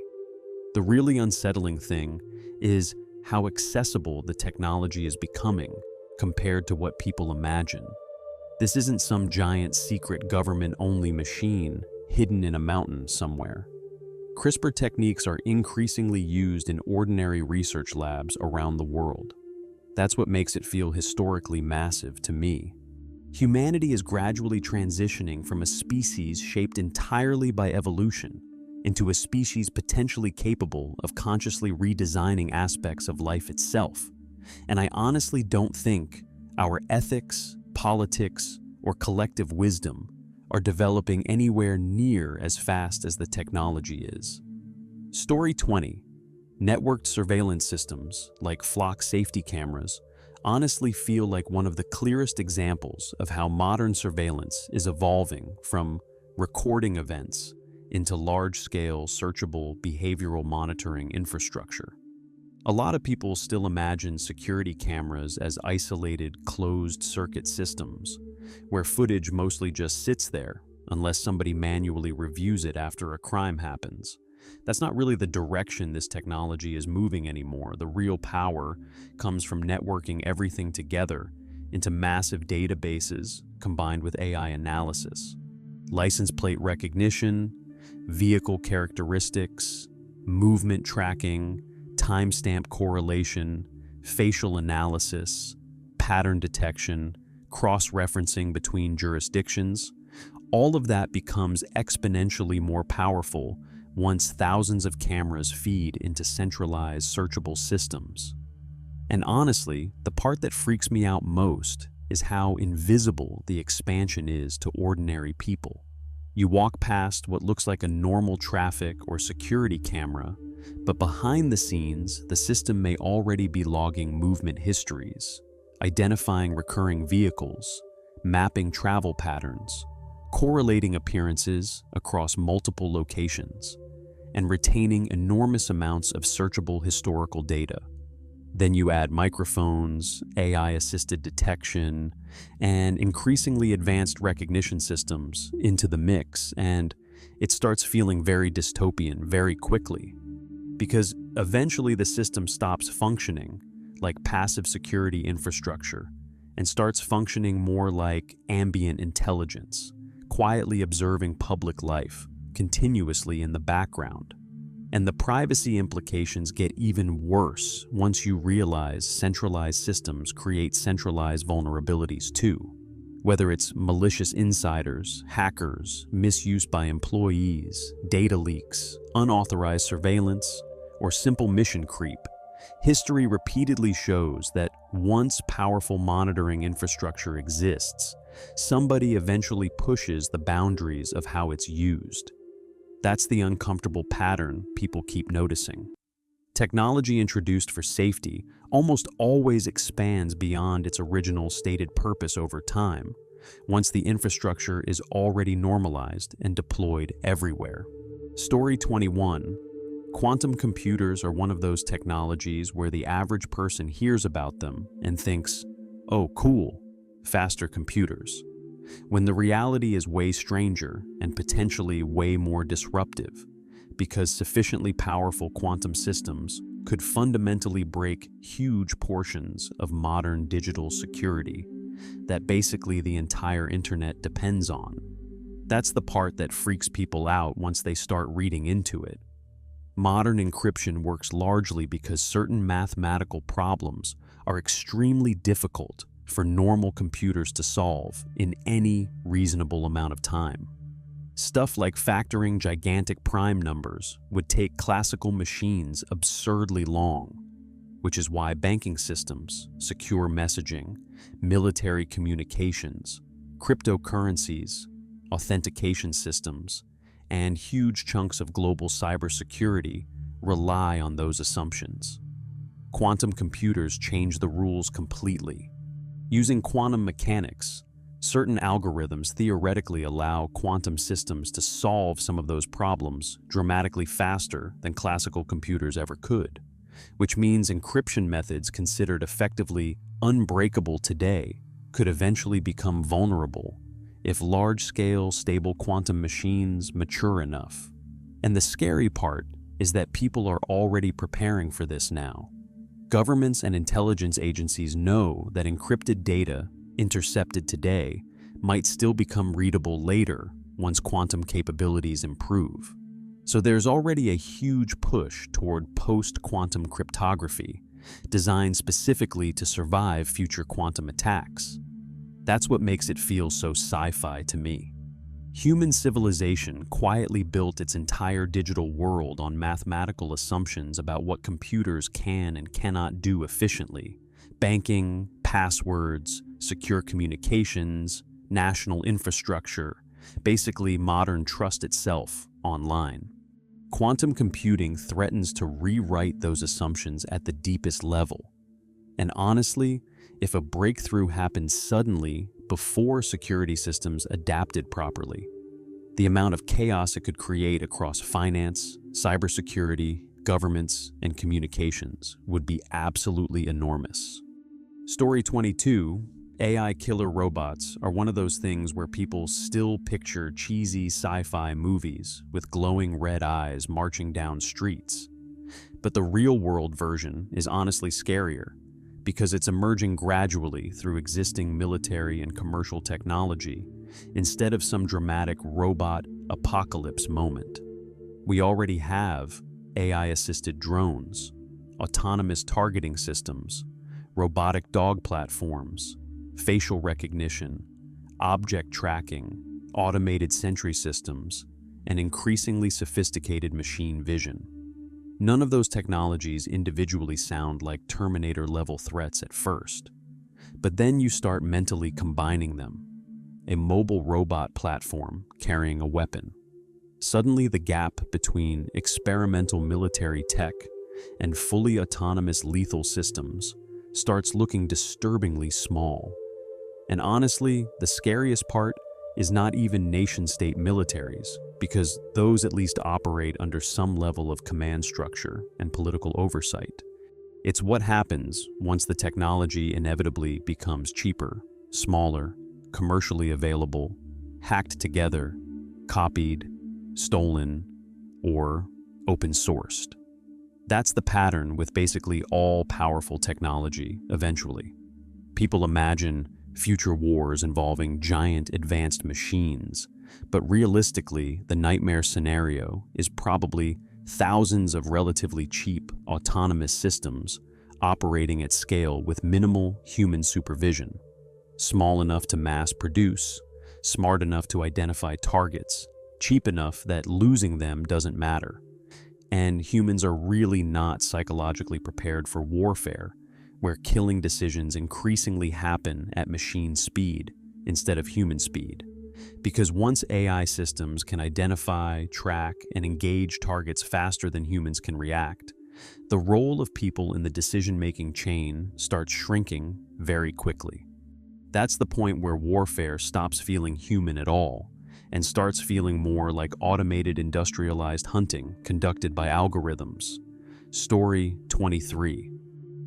The really unsettling thing is how accessible the technology is becoming compared to what people imagine. This isn't some giant secret government-only machine hidden in a mountain somewhere. CRISPR techniques are increasingly used in ordinary research labs around the world. That's what makes it feel historically massive to me. Humanity is gradually transitioning from a species shaped entirely by evolution into a species potentially capable of consciously redesigning aspects of life itself. And I honestly don't think our ethics, politics, or collective wisdom are developing anywhere near as fast as the technology is. Story 20. Networked surveillance systems, like flock safety cameras, honestly feel like one of the clearest examples of how modern surveillance is evolving from recording events into large-scale, searchable behavioral monitoring infrastructure. A lot of people still imagine security cameras as isolated, closed-circuit systems, where footage mostly just sits there unless somebody manually reviews it after a crime happens. That's not really the direction this technology is moving anymore. The real power comes from networking everything together into massive databases combined with AI analysis. License plate recognition, vehicle characteristics, movement tracking, timestamp correlation, facial analysis, pattern detection, cross-referencing between jurisdictions. All of that becomes exponentially more powerful once thousands of cameras feed into centralized, searchable systems. And honestly, the part that freaks me out most is how invisible the expansion is to ordinary people. You walk past what looks like a normal traffic or security camera, but behind the scenes, the system may already be logging movement histories, identifying recurring vehicles, mapping travel patterns, correlating appearances across multiple locations, and retaining enormous amounts of searchable historical data. Then you add microphones, AI-assisted detection, and increasingly advanced recognition systems into the mix, and it starts feeling very dystopian very quickly. Because eventually the system stops functioning like passive security infrastructure and starts functioning more like ambient intelligence, quietly observing public life, continuously in the background. And the privacy implications get even worse once you realize centralized systems create centralized vulnerabilities too. Whether it's malicious insiders, hackers, misuse by employees, data leaks, unauthorized surveillance, or simple mission creep, history repeatedly shows that once powerful monitoring infrastructure exists, somebody eventually pushes the boundaries of how it's used. That's the uncomfortable pattern people keep noticing. Technology introduced for safety almost always expands beyond its original stated purpose over time, once the infrastructure is already normalized and deployed everywhere. Story 21. Quantum computers are one of those technologies where the average person hears about them and thinks, "Oh, cool, faster computers," when the reality is way stranger and potentially way more disruptive, because sufficiently powerful quantum systems could fundamentally break huge portions of modern digital security that basically the entire internet depends on. That's the part that freaks people out once they start reading into it. Modern encryption works largely because certain mathematical problems are extremely difficult for normal computers to solve in any reasonable amount of time. Stuff like factoring gigantic prime numbers would take classical machines absurdly long, which is why banking systems, secure messaging, military communications, cryptocurrencies, authentication systems, and huge chunks of global cybersecurity rely on those assumptions. Quantum computers change the rules completely. Using quantum mechanics, certain algorithms theoretically allow quantum systems to solve some of those problems dramatically faster than classical computers ever could, which means encryption methods considered effectively unbreakable today could eventually become vulnerable if large-scale, stable quantum machines mature enough. And the scary part is that people are already preparing for this now. Governments and intelligence agencies know that encrypted data intercepted today might still become readable later once quantum capabilities improve. So there's already a huge push toward post-quantum cryptography, designed specifically to survive future quantum attacks. That's what makes it feel so sci-fi to me. Human civilization quietly built its entire digital world on mathematical assumptions about what computers can and cannot do efficiently. Banking, passwords, secure communications, national infrastructure, basically modern trust itself online. Quantum computing threatens to rewrite those assumptions at the deepest level. And honestly, if a breakthrough happened suddenly before security systems adapted properly, the amount of chaos it could create across finance, cybersecurity, governments, and communications would be absolutely enormous. Story 22, AI killer robots are one of those things where people still picture cheesy sci-fi movies with glowing red eyes marching down streets. But the real-world version is honestly scarier, because it's emerging gradually through existing military and commercial technology instead of some dramatic robot apocalypse moment. We already have AI-assisted drones, autonomous targeting systems, robotic dog platforms, facial recognition, object tracking, automated sentry systems, and increasingly sophisticated machine vision. None of those technologies individually sound like Terminator-level threats at first, but then you start mentally combining them. A mobile robot platform carrying a weapon. Suddenly the gap between experimental military tech and fully autonomous lethal systems starts looking disturbingly small. And honestly, the scariest part is not even nation-state militaries, because those at least operate under some level of command structure and political oversight. It's what happens once the technology inevitably becomes cheaper, smaller, commercially available, hacked together, copied, stolen, or open-sourced. That's the pattern with basically all powerful technology eventually. People imagine future wars involving giant advanced machines, but realistically, the nightmare scenario is probably thousands of relatively cheap autonomous systems operating at scale with minimal human supervision. small enough to mass produce, smart enough to identify targets, cheap enough that losing them doesn't matter. And humans are really not psychologically prepared for warfare, where killing decisions increasingly happen at machine speed instead of human speed. Because once AI systems can identify, track, and engage targets faster than humans can react, the role of people in the decision-making chain starts shrinking very quickly. That's the point where warfare stops feeling human at all and starts feeling more like automated industrialized hunting conducted by algorithms. Story 23.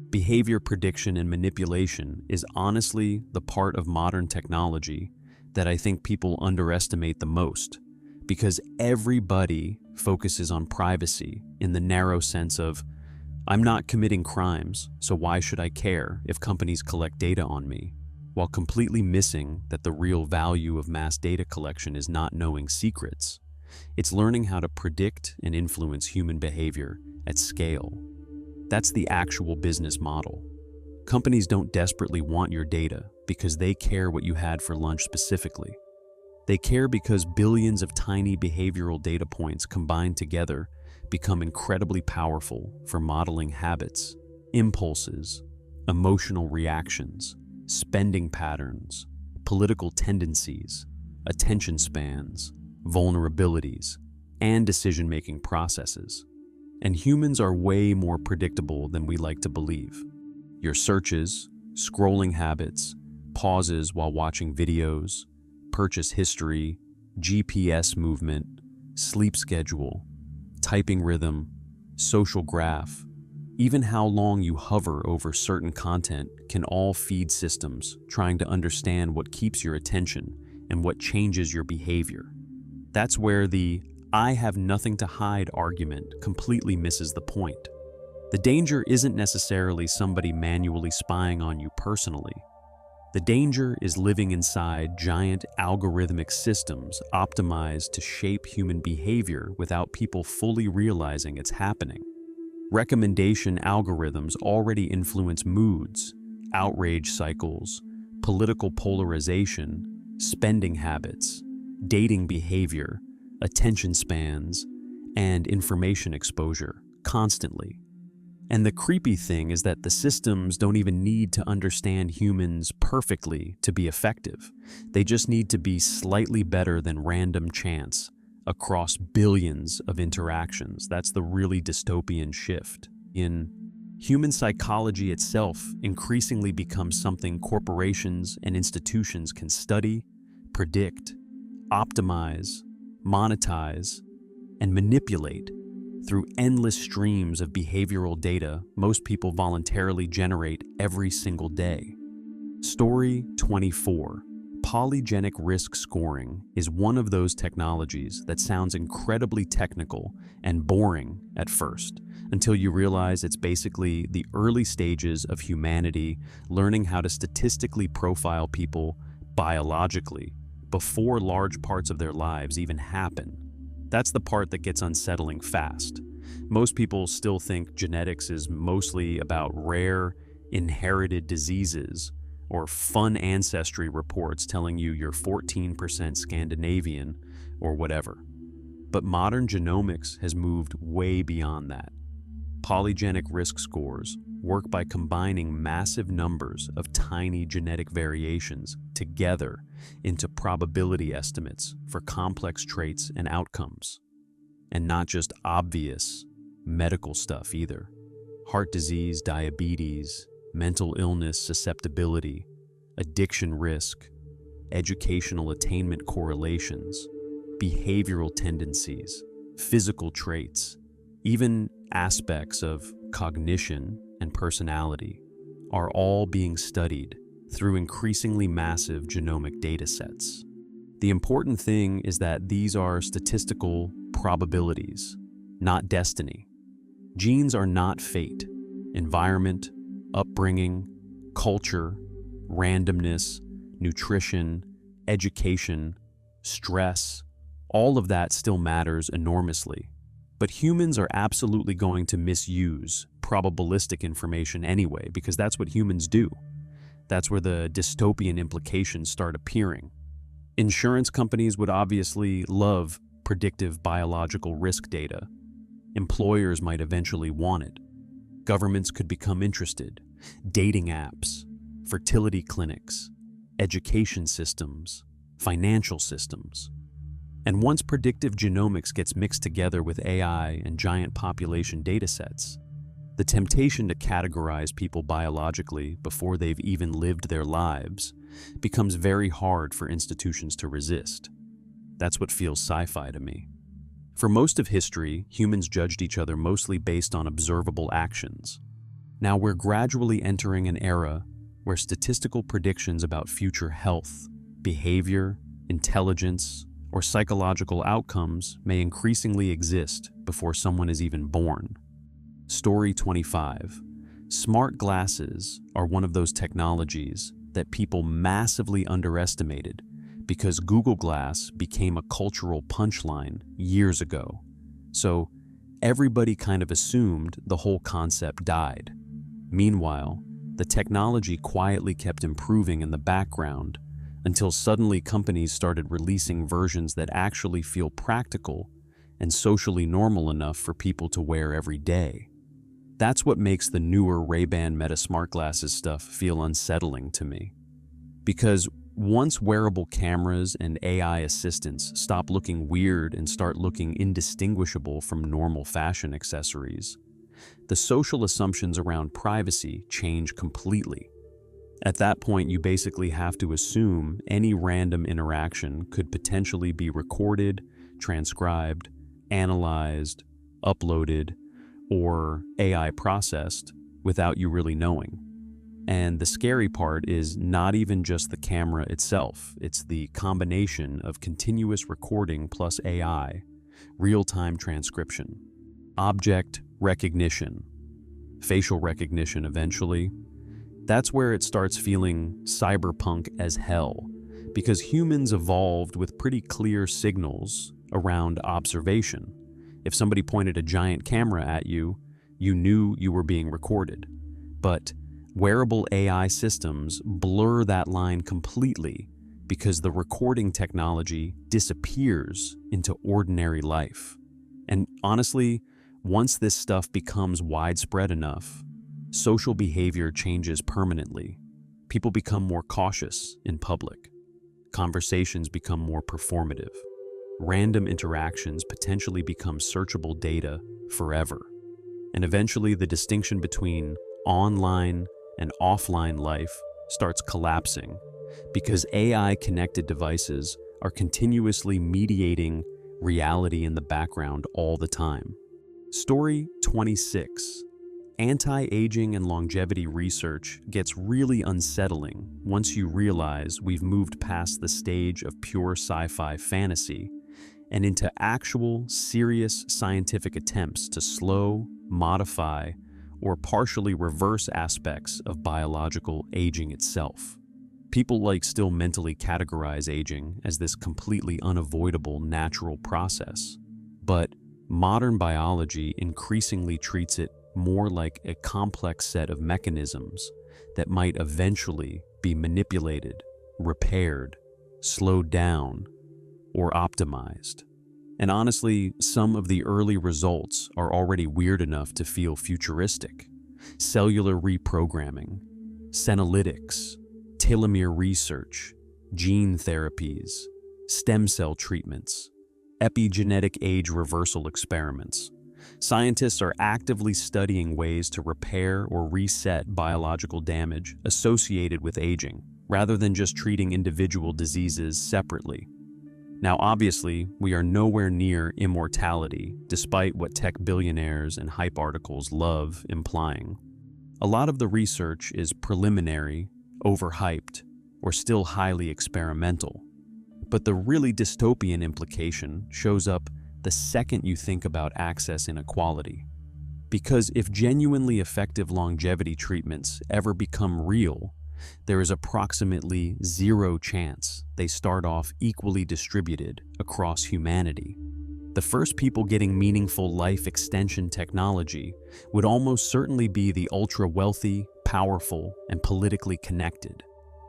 Behavior prediction and manipulation is honestly the part of modern technology that I think people underestimate the most, because everybody focuses on privacy in the narrow sense of, I'm not committing crimes, so why should I care if companies collect data on me? While completely missing that the real value of mass data collection is not knowing secrets. It's learning how to predict and influence human behavior at scale. That's the actual business model. Companies don't desperately want your data because they care what you had for lunch specifically. They care because billions of tiny behavioral data points combined together become incredibly powerful for modeling habits, impulses, emotional reactions, spending patterns, political tendencies, attention spans, vulnerabilities, and decision-making processes. And humans are way more predictable than we like to believe. Your searches, scrolling habits, pauses while watching videos, purchase history, GPS movement, sleep schedule, typing rhythm, social graph, even how long you hover over certain content can all feed systems trying to understand what keeps your attention and what changes your behavior. That's where the "I have nothing to hide" argument completely misses the point. The danger isn't necessarily somebody manually spying on you personally. The danger is living inside giant algorithmic systems optimized to shape human behavior without people fully realizing it's happening. Recommendation algorithms already influence moods, outrage cycles, political polarization, spending habits, dating behavior, attention spans, and information exposure constantly. And the creepy thing is that the systems don't even need to understand humans perfectly to be effective. They just need to be slightly better than random chance across billions of interactions. That's the really dystopian shift. In human psychology itself increasingly becomes something corporations and institutions can study, predict, optimize, monetize, and manipulate through endless streams of behavioral data most people voluntarily generate every single day. Story 24. Polygenic risk scoring is one of those technologies that sounds incredibly technical and boring at first, until you realize it's basically the early stages of humanity learning how to statistically profile people biologically before large parts of their lives even happen. That's the part that gets unsettling fast. Most people still think genetics is mostly about rare, inherited diseases or fun ancestry reports telling you you're 14% Scandinavian or whatever. But modern genomics has moved way beyond that. Polygenic risk scores work by combining massive numbers of tiny genetic variations together into probability estimates for complex traits and outcomes. And not just obvious medical stuff either. Heart disease, diabetes, mental illness susceptibility, addiction risk, educational attainment correlations, behavioral tendencies, physical traits, even aspects of cognition and personality are all being studied through increasingly massive genomic data sets. The important thing is that these are statistical probabilities, not destiny. Genes are not fate. Environment, upbringing, culture, randomness, nutrition, education, stress, all of that still matters enormously. But humans are absolutely going to misuse probabilistic information anyway, because that's what humans do. That's where the dystopian implications start appearing. Insurance companies would obviously love predictive biological risk data. Employers might eventually want it. Governments could become interested. Dating apps, fertility clinics, education systems, financial systems. And once predictive genomics gets mixed together with AI and giant population datasets, the temptation to categorize people biologically before they've even lived their lives becomes very hard for institutions to resist. That's what feels sci-fi to me. For most of history, humans judged each other mostly based on observable actions. Now we're gradually entering an era where statistical predictions about future health, behavior, intelligence, or psychological outcomes may increasingly exist before someone is even born. Story 25. Smart glasses are one of those technologies that people massively underestimated because Google Glass became a cultural punchline years ago. So everybody kind of assumed the whole concept died. Meanwhile, the technology quietly kept improving in the background until suddenly companies started releasing versions that actually feel practical and socially normal enough for people to wear every day. That's what makes the newer Ray-Ban Meta smart glasses stuff feel unsettling to me. Because once wearable cameras and AI assistants stop looking weird and start looking indistinguishable from normal fashion accessories, the social assumptions around privacy change completely. At that point, you basically have to assume any random interaction could potentially be recorded, transcribed, analyzed, uploaded, or AI processed without you really knowing. And the scary part is not even just the camera itself, it's the combination of continuous recording plus AI, real-time transcription, object recognition, facial recognition eventually. That's where it starts feeling cyberpunk as hell, because humans evolved with pretty clear signals around observation. If somebody pointed a giant camera at you, you knew you were being recorded. But wearable AI systems blur that line completely because the recording technology disappears into ordinary life. And honestly, once this stuff becomes widespread enough, social behavior changes permanently. People become more cautious in public. Conversations become more performative. Random interactions potentially become searchable data forever. And eventually the distinction between online and offline life starts collapsing because AI-connected devices are continuously mediating reality in the background all the time. Story 26. Anti-aging and longevity research gets really unsettling once you realize we've moved past the stage of pure sci-fi fantasy and into actual, serious scientific attempts to slow, modify, or partially reverse aspects of biological aging itself. People still mentally categorize aging as this completely unavoidable natural process, but modern biology increasingly treats it more like a complex set of mechanisms that might eventually be manipulated, repaired, slowed down, or optimized. And honestly, some of the early results are already weird enough to feel futuristic. Cellular reprogramming, senolytics, telomere research, gene therapies, stem cell treatments, epigenetic age reversal experiments. Scientists are actively studying ways to repair or reset biological damage associated with aging, rather than just treating individual diseases separately. Now, obviously, we are nowhere near immortality, despite what tech billionaires and hype articles love implying. A lot of the research is preliminary, overhyped, or still highly experimental. But the really dystopian implication shows up the second you think about access inequality. Because if genuinely effective longevity treatments ever become real, there is approximately zero chance they start off equally distributed across humanity. The first people getting meaningful life extension technology would almost certainly be the ultra-wealthy, powerful, and politically connected,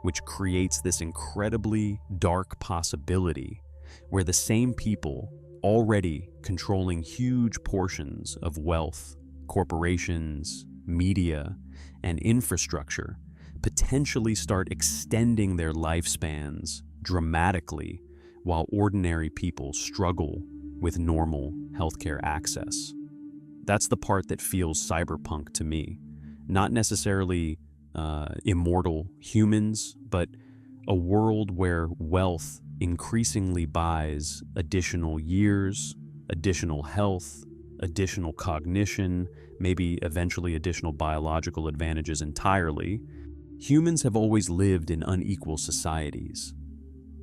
which creates this incredibly dark possibility where the same people already controlling huge portions of wealth, corporations, media, and infrastructure potentially start extending their lifespans dramatically while ordinary people struggle with normal healthcare access. That's the part that feels cyberpunk to me. Not necessarily immortal humans, but a world where wealth increasingly buys additional years, additional health, additional cognition, maybe eventually additional biological advantages entirely. Humans have always lived in unequal societies,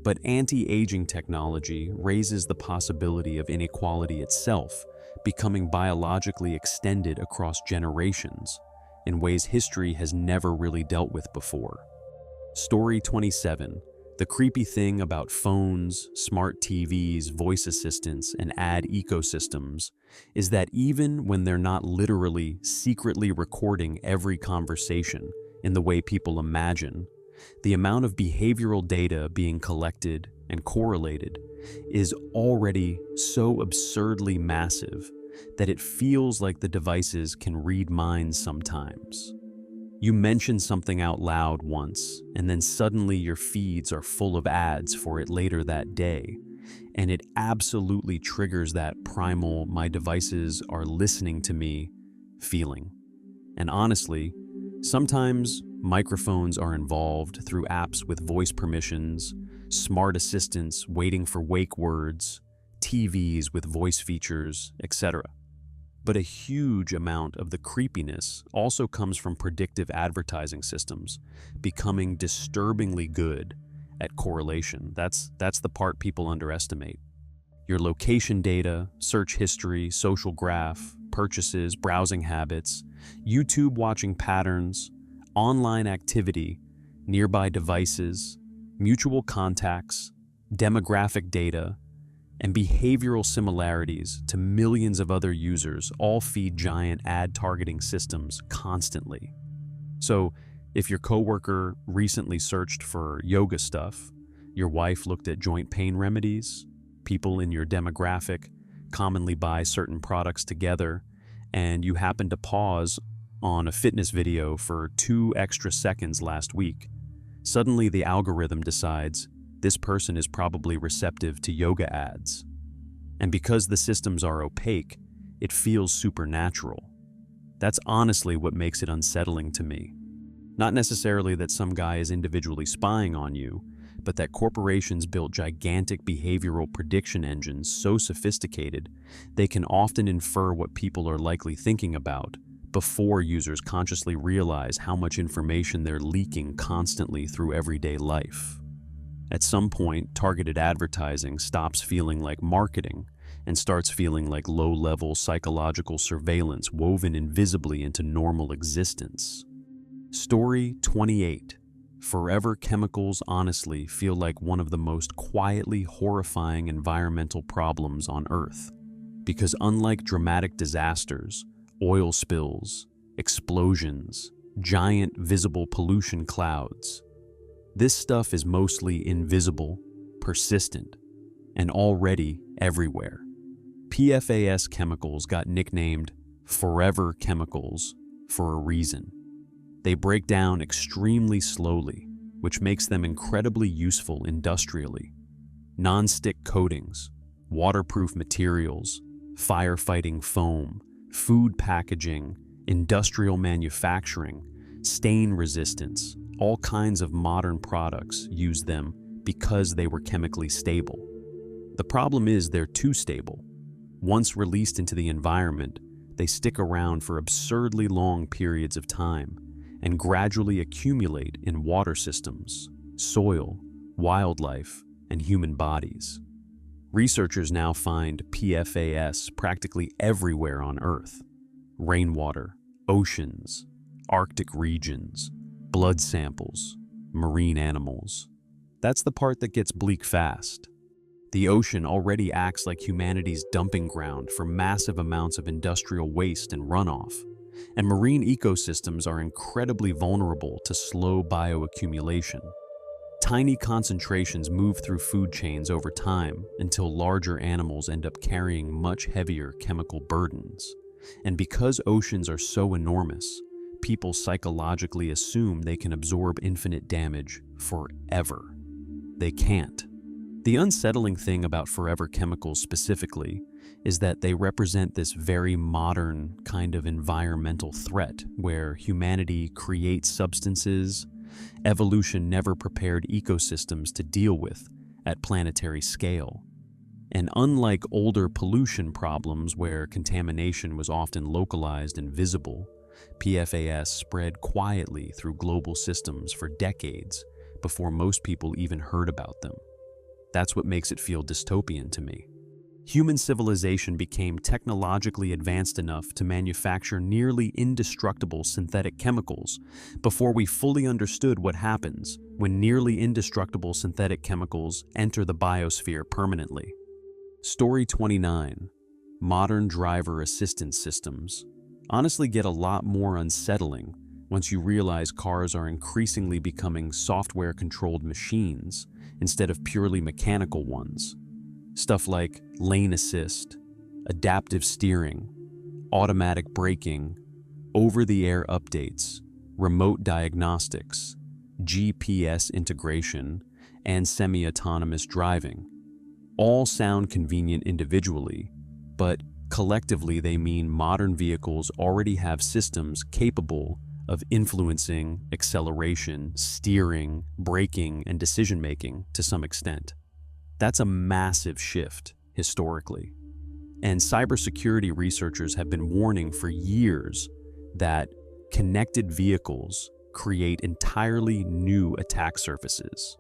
but anti-aging technology raises the possibility of inequality itself becoming biologically extended across generations in ways history has never really dealt with before. Story 27. The creepy thing about phones, smart TVs, voice assistants, and ad ecosystems is that even when they're not literally secretly recording every conversation in the way people imagine, the amount of behavioral data being collected and correlated is already so absurdly massive that it feels like the devices can read minds sometimes. You mention something out loud once, and then suddenly your feeds are full of ads for it later that day, and it absolutely triggers that primal "my devices are listening to me" feeling. And honestly, sometimes microphones are involved through apps with voice permissions, smart assistants waiting for wake words, TVs with voice features, etc. But a huge amount of the creepiness also comes from predictive advertising systems becoming disturbingly good at correlation. That's the part people underestimate. Your location data, search history, social graph, purchases, browsing habits, YouTube watching patterns, online activity, nearby devices, mutual contacts, demographic data, and behavioral similarities to millions of other users all feed giant ad targeting systems constantly. So, if your coworker recently searched for yoga stuff, your wife looked at joint pain remedies, people in your demographic commonly buy certain products together, and you happen to pause on a fitness video for 2 extra seconds last week, suddenly the algorithm decides this person is probably receptive to yoga ads. And because the systems are opaque, it feels supernatural. That's honestly what makes it unsettling to me. Not necessarily that some guy is individually spying on you, but that corporations built gigantic behavioral prediction engines so sophisticated they can often infer what people are likely thinking about before users consciously realize how much information they're leaking constantly through everyday life. At some point, targeted advertising stops feeling like marketing and starts feeling like low-level psychological surveillance woven invisibly into normal existence. Story 28. Forever chemicals honestly feel like one of the most quietly horrifying environmental problems on Earth. Because unlike dramatic disasters, oil spills, explosions, giant visible pollution clouds, this stuff is mostly invisible, persistent, and already everywhere. PFAS chemicals got nicknamed forever chemicals for a reason. They break down extremely slowly, which makes them incredibly useful industrially. Non-stick coatings, waterproof materials, firefighting foam, food packaging, industrial manufacturing, stain resistance, all kinds of modern products use them because they were chemically stable. The problem is they're too stable. Once released into the environment, they stick around for absurdly long periods of time and gradually accumulate in water systems, soil, wildlife, and human bodies. Researchers now find PFAS practically everywhere on Earth: rainwater, oceans, Arctic regions, blood samples, marine animals. That's the part that gets bleak fast. The ocean already acts like humanity's dumping ground for massive amounts of industrial waste and runoff, and marine ecosystems are incredibly vulnerable to slow bioaccumulation. Tiny concentrations move through food chains over time until larger animals end up carrying much heavier chemical burdens. And because oceans are so enormous, people psychologically assume they can absorb infinite damage forever. They can't. The unsettling thing about forever chemicals specifically is that they represent this very modern kind of environmental threat where humanity creates substances evolution never prepared ecosystems to deal with at planetary scale. And unlike older pollution problems where contamination was often localized and visible, PFAS spread quietly through global systems for decades before most people even heard about them. That's what makes it feel dystopian to me. Human civilization became technologically advanced enough to manufacture nearly indestructible synthetic chemicals before we fully understood what happens when nearly indestructible synthetic chemicals enter the biosphere permanently. Story 29. Modern driver assistance systems honestly get a lot more unsettling once you realize cars are increasingly becoming software-controlled machines instead of purely mechanical ones. Stuff like lane assist, adaptive steering, automatic braking, over-the-air updates, remote diagnostics, GPS integration, and semi-autonomous driving. All sound convenient individually, but collectively they mean modern vehicles already have systems capable of influencing acceleration, steering, braking, and decision-making to some extent. That's a massive shift, historically. And cybersecurity researchers have been warning for years that connected vehicles create entirely new attack surfaces.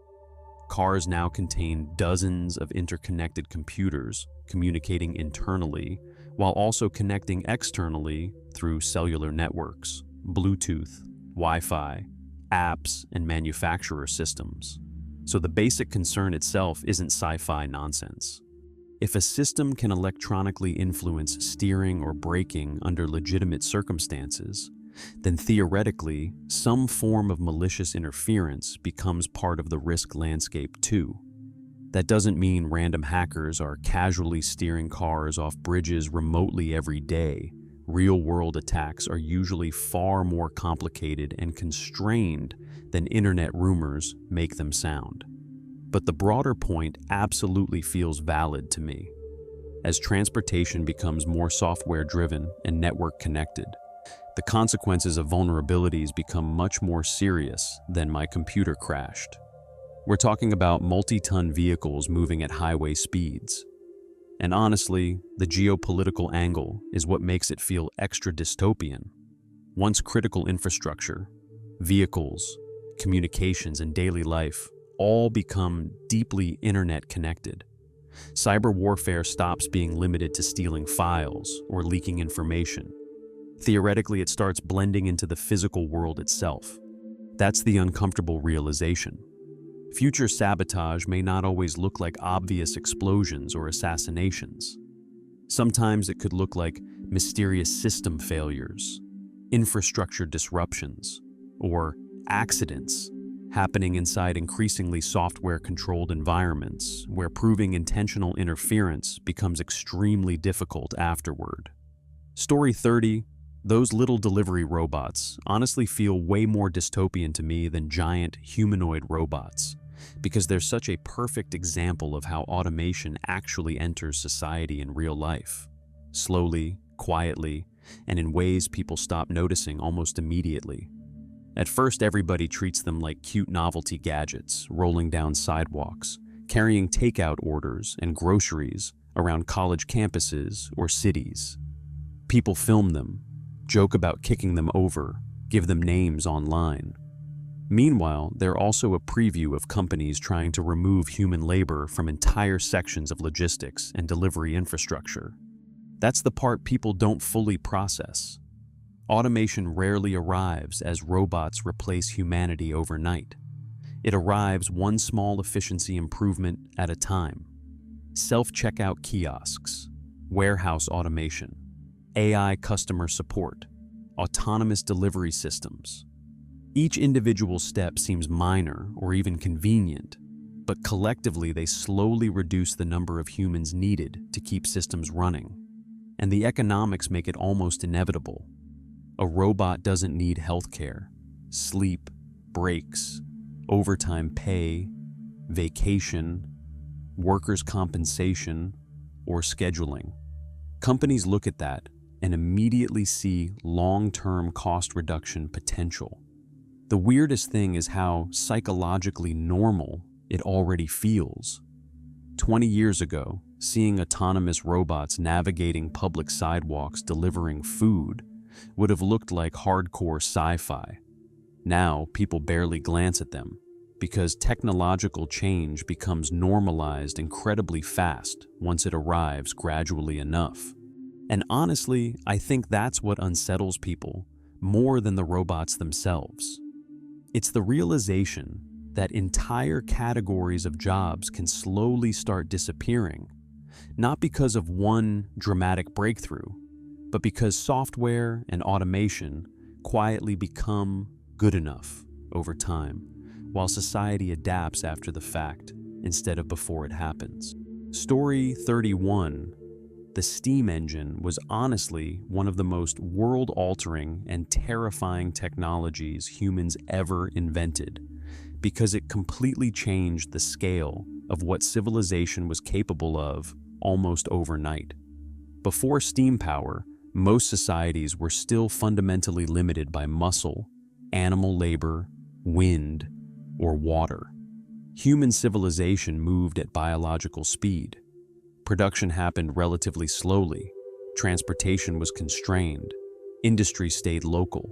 Cars now contain dozens of interconnected computers communicating internally, while also connecting externally through cellular networks, Bluetooth, Wi-Fi, apps, and manufacturer systems. So the basic concern itself isn't sci-fi nonsense. If a system can electronically influence steering or braking under legitimate circumstances, then theoretically, some form of malicious interference becomes part of the risk landscape too. That doesn't mean random hackers are casually steering cars off bridges remotely every day. Real-world attacks are usually far more complicated and constrained than internet rumors make them sound. But the broader point absolutely feels valid to me. As transportation becomes more software-driven and network-connected, the consequences of vulnerabilities become much more serious than my computer crashed. We're talking about multi-ton vehicles moving at highway speeds. And honestly, the geopolitical angle is what makes it feel extra dystopian. Once critical infrastructure, vehicles, communications, and daily life all become deeply internet connected, cyber warfare stops being limited to stealing files or leaking information. Theoretically, it starts blending into the physical world itself. That's the uncomfortable realization. Future sabotage may not always look like obvious explosions or assassinations. Sometimes it could look like mysterious system failures, infrastructure disruptions, or accidents happening inside increasingly software-controlled environments where proving intentional interference becomes extremely difficult afterward. Story 30. Those little delivery robots honestly feel way more dystopian to me than giant humanoid robots, because they're such a perfect example of how automation actually enters society in real life. Slowly, quietly, and in ways people stop noticing almost immediately. At first, everybody treats them like cute novelty gadgets rolling down sidewalks, carrying takeout orders and groceries around college campuses or cities. People film them, joke about kicking them over, give them names online. Meanwhile, they're also a preview of companies trying to remove human labor from entire sections of logistics and delivery infrastructure. That's the part people don't fully process. Automation rarely arrives as robots replace humanity overnight. It arrives one small efficiency improvement at a time. Self-checkout kiosks, warehouse automation, AI customer support, autonomous delivery systems. Each individual step seems minor or even convenient, but collectively they slowly reduce the number of humans needed to keep systems running. And the economics make it almost inevitable. A robot doesn't need healthcare, sleep, breaks, overtime pay, vacation, workers' compensation, or scheduling. Companies look at that and immediately see long-term cost reduction potential. The weirdest thing is how psychologically normal it already feels. 20 years ago, seeing autonomous robots navigating public sidewalks delivering food would have looked like hardcore sci-fi. Now, people barely glance at them because technological change becomes normalized incredibly fast once it arrives gradually enough. And honestly, I think that's what unsettles people more than the robots themselves. It's the realization that entire categories of jobs can slowly start disappearing, not because of one dramatic breakthrough, but because software and automation quietly become good enough over time, while society adapts after the fact instead of before it happens. Story 31, the steam engine, was honestly one of the most world-altering and terrifying technologies humans ever invented, because it completely changed the scale of what civilization was capable of almost overnight. Before steam power, most societies were still fundamentally limited by muscle, animal labor, wind, or water. Human civilization moved at biological speed. Production happened relatively slowly, transportation was constrained, industry stayed local.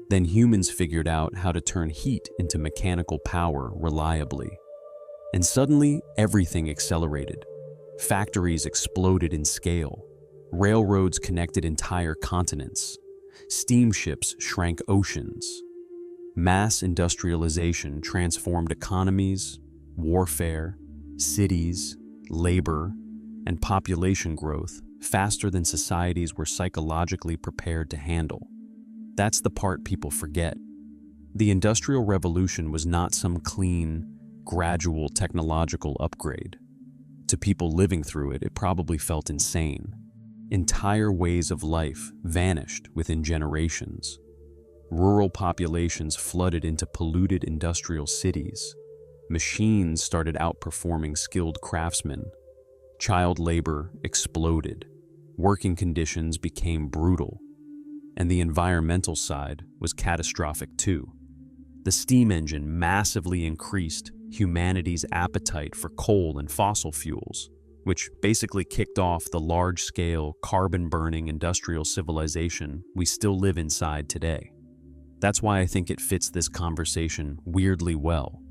Then humans figured out how to turn heat into mechanical power reliably. And suddenly, everything accelerated. Factories exploded in scale. Railroads connected entire continents. Steamships shrank oceans. Mass industrialization transformed economies, warfare, cities, labor, and population growth faster than societies were psychologically prepared to handle. That's the part people forget. The Industrial Revolution was not some clean, gradual technological upgrade. To people living through it, it probably felt insane. Entire ways of life vanished within generations. Rural populations flooded into polluted industrial cities. Machines started outperforming skilled craftsmen. Child labor exploded. Working conditions became brutal. And the environmental side was catastrophic too. The steam engine massively increased humanity's appetite for coal and fossil fuels, which basically kicked off the large-scale, carbon-burning industrial civilization we still live inside today. That's why I think it fits this conversation weirdly well,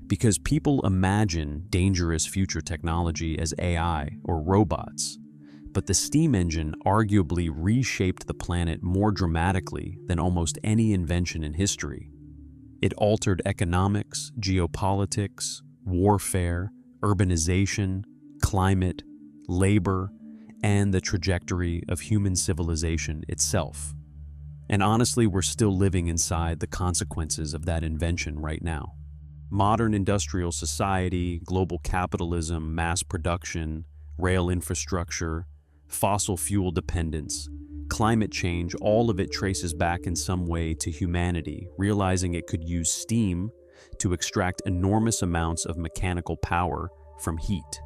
because people imagine dangerous future technology as AI or robots, but the steam engine arguably reshaped the planet more dramatically than almost any invention in history. It altered economics, geopolitics, warfare, urbanization, climate, labor, and the trajectory of human civilization itself. And honestly, we're still living inside the consequences of that invention right now. Modern industrial society, global capitalism, mass production, rail infrastructure, fossil fuel dependence, climate change, all of it traces back in some way to humanity, realizing it could use steam to extract enormous amounts of mechanical power from heat.